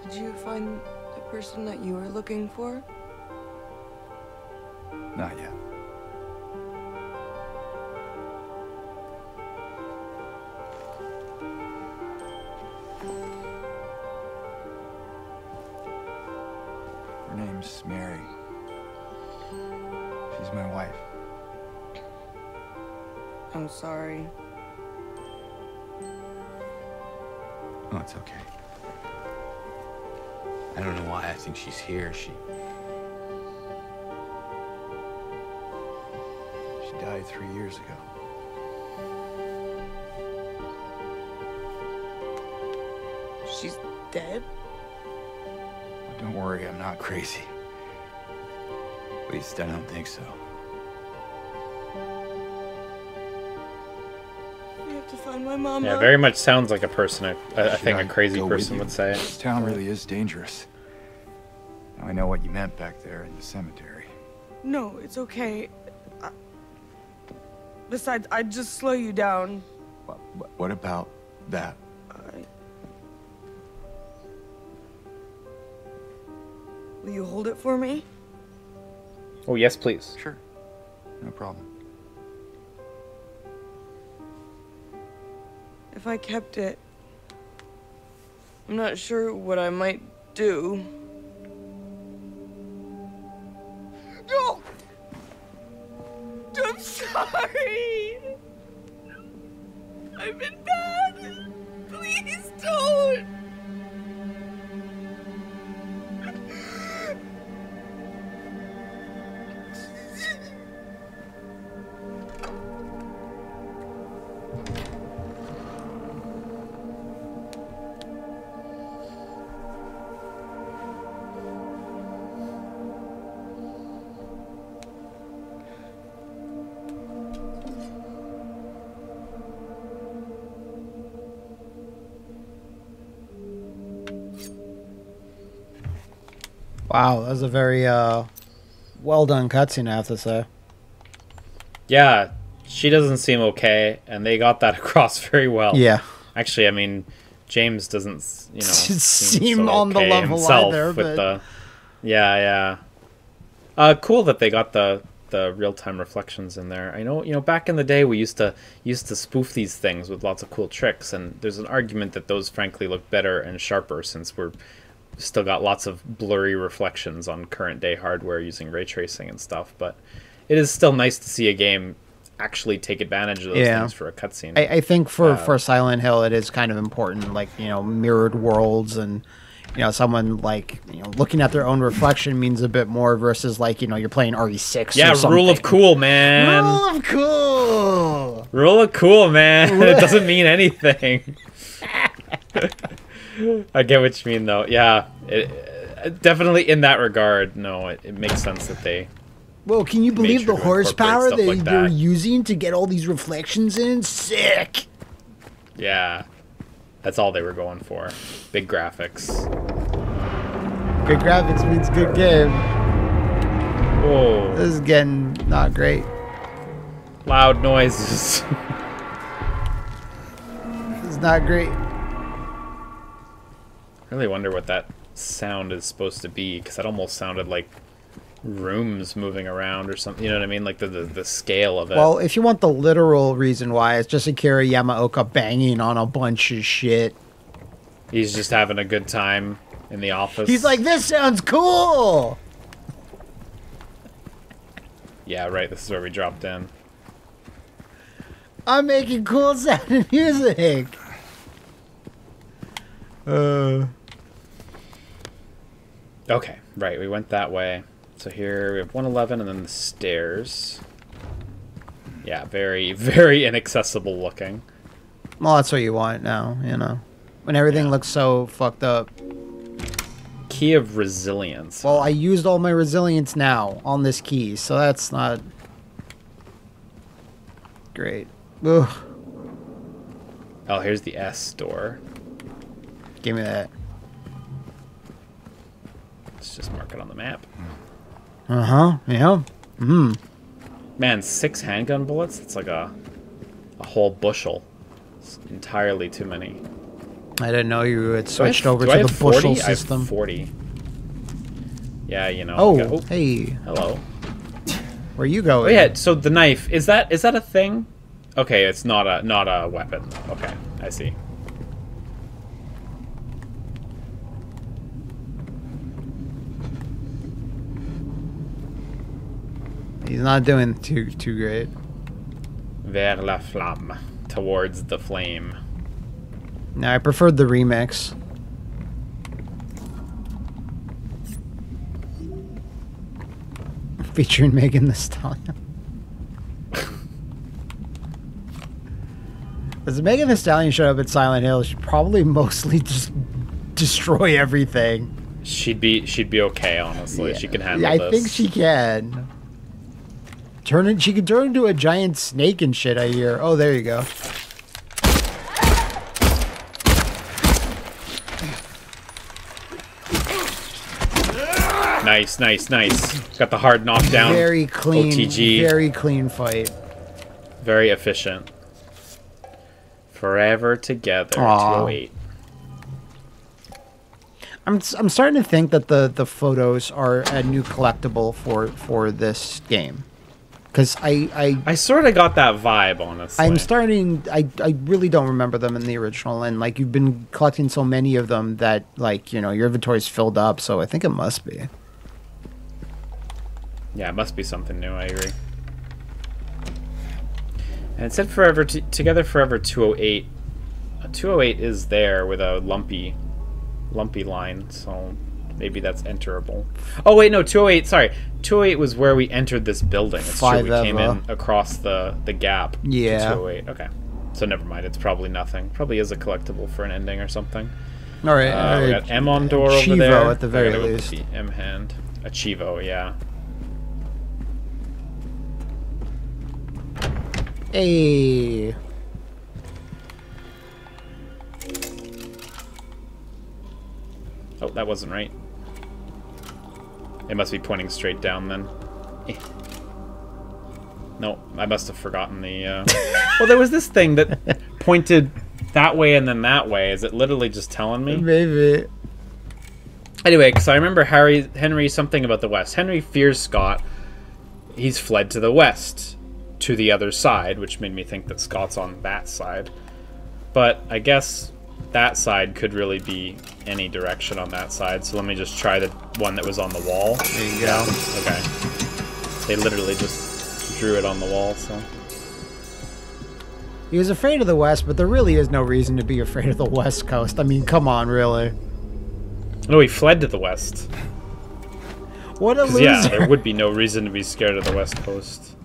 Did you find the person that you were looking for? Not yet. Her name's Mary. She's my wife. I'm sorry. Oh, it's okay. I don't know why I think she's here. She died 3 years ago. She's dead? Don't worry, I'm not crazy. At least I don't think so. We have to find my mama. Yeah, very much sounds like a person, I think Should a I crazy go with person you? would say. This town really is dangerous. Now I know what you meant back there in the cemetery. No, it's okay. Besides, I'd just slow you down. What about that? Will you hold it for me? Oh, yes, please. Sure. No problem. If I kept it, I'm not sure what I might do. No! I'm sorry! I've been bad! Please don't! Wow, that was a very well done cutscene, I have to say. Yeah, she doesn't seem okay, and they got that across very well. Yeah. Actually, I mean, James doesn't, seem so on the okay level himself either, with but the, yeah. Cool that they got the real-time reflections in there. I know, back in the day we used to spoof these things with lots of cool tricks, and there's an argument that those frankly look better and sharper since we're still got lots of blurry reflections on current day hardware using ray tracing and stuff, but it is still nice to see a game actually take advantage of those things for a cutscene. I think for Silent Hill it is kind of important, like, mirrored worlds, and someone like looking at their own reflection means a bit more versus like you're playing RE6 or something. Rule of cool, man. Rule of cool, man. It doesn't mean anything. I get what you mean, though. Yeah, definitely in that regard, no, it makes sense that they... Well, can you believe the horsepower like they're using to get all these reflections in? Sick! Yeah, that's all they were going for. Big graphics. Good graphics means good game. Whoa. This is getting not great. Loud noises. It's not great. I really wonder what that sound is supposed to be, because that almost sounded like rooms moving around or something. You know what I mean? Like the scale of it. Well, if you want the literal reason why, it's just Akira Yamaoka banging on a bunch of shit. He's just having a good time in the office. He's like, this sounds cool! Yeah, right. This is where we dropped in. I'm making cool sounding music! Okay, right, we went that way. So here we have 111 and then the stairs. Yeah, very, very inaccessible looking. Well, that's what you want now, When everything looks so fucked up. Key of resilience. Well, I used all my resilience now on this key, so that's not great. Ugh. Oh, here's the S door. Give me that. Let's just mark it on the map. Uh-huh. Yeah. Man, 6 handgun bullets? That's like a whole bushel. It's entirely too many. I didn't know you had switched Do over I to have the bushel 40? I have system. 40. Yeah, you know. Oh, hey. Hello. Where you going? Oh yeah, so the knife, is that a thing? Okay, it's not a weapon. Okay, I see. He's not doing too great. Vers la flamme. Towards the flame. No, I preferred the remix. Featuring Megan Thee Stallion. As Megan Thee Stallion showed up at Silent Hill, she'd probably mostly just destroy everything. She'd be okay, honestly. Yeah. She can handle this. I think she can. She can turn into a giant snake and shit, I hear. Oh, there you go. Nice, nice, nice. Got the hard knockdown. Very clean. OTG. Very clean fight. Very efficient. Forever together. Aww. 208. I'm starting to think that the photos are a new collectible for this game. Because I sort of got that vibe, honestly. I'm starting... I really don't remember them in the original, and, like, you've been collecting so many of them that, like, you know, your inventory's filled up, so I think it must be. Yeah, it must be something new, I agree. And it said forever... together forever 208. 208 is there with a lumpy line, so... maybe that's enterable. Oh, wait, no, 208, sorry. 208 was where we entered this building. It's true, we came in across the gap to 208. Okay. So never mind, it's probably nothing. Probably is a collectible for an ending or something. All right. We got M on door over there. Chivo at the very least. The M hand. A Chivo, yeah. Hey. Oh, that wasn't right. It must be pointing straight down then. No, I must have forgotten the... Well, there was this thing that pointed that way and then that way. Is it literally just telling me? Maybe. Anyway, because I remember Henry something about the west. Henry fears Scott. He's fled to the west, to the other side, which made me think that Scott's on that side. But I guess that side could really be any direction on that side. So let me just try the one that was on the wall. There you go. Okay. They literally just drew it on the wall, so... He was afraid of the West, but there really is no reason to be afraid of the West Coast. I mean, come on, really. No, he fled to the West. What a loser. Yeah, there would be no reason to be scared of the West Coast.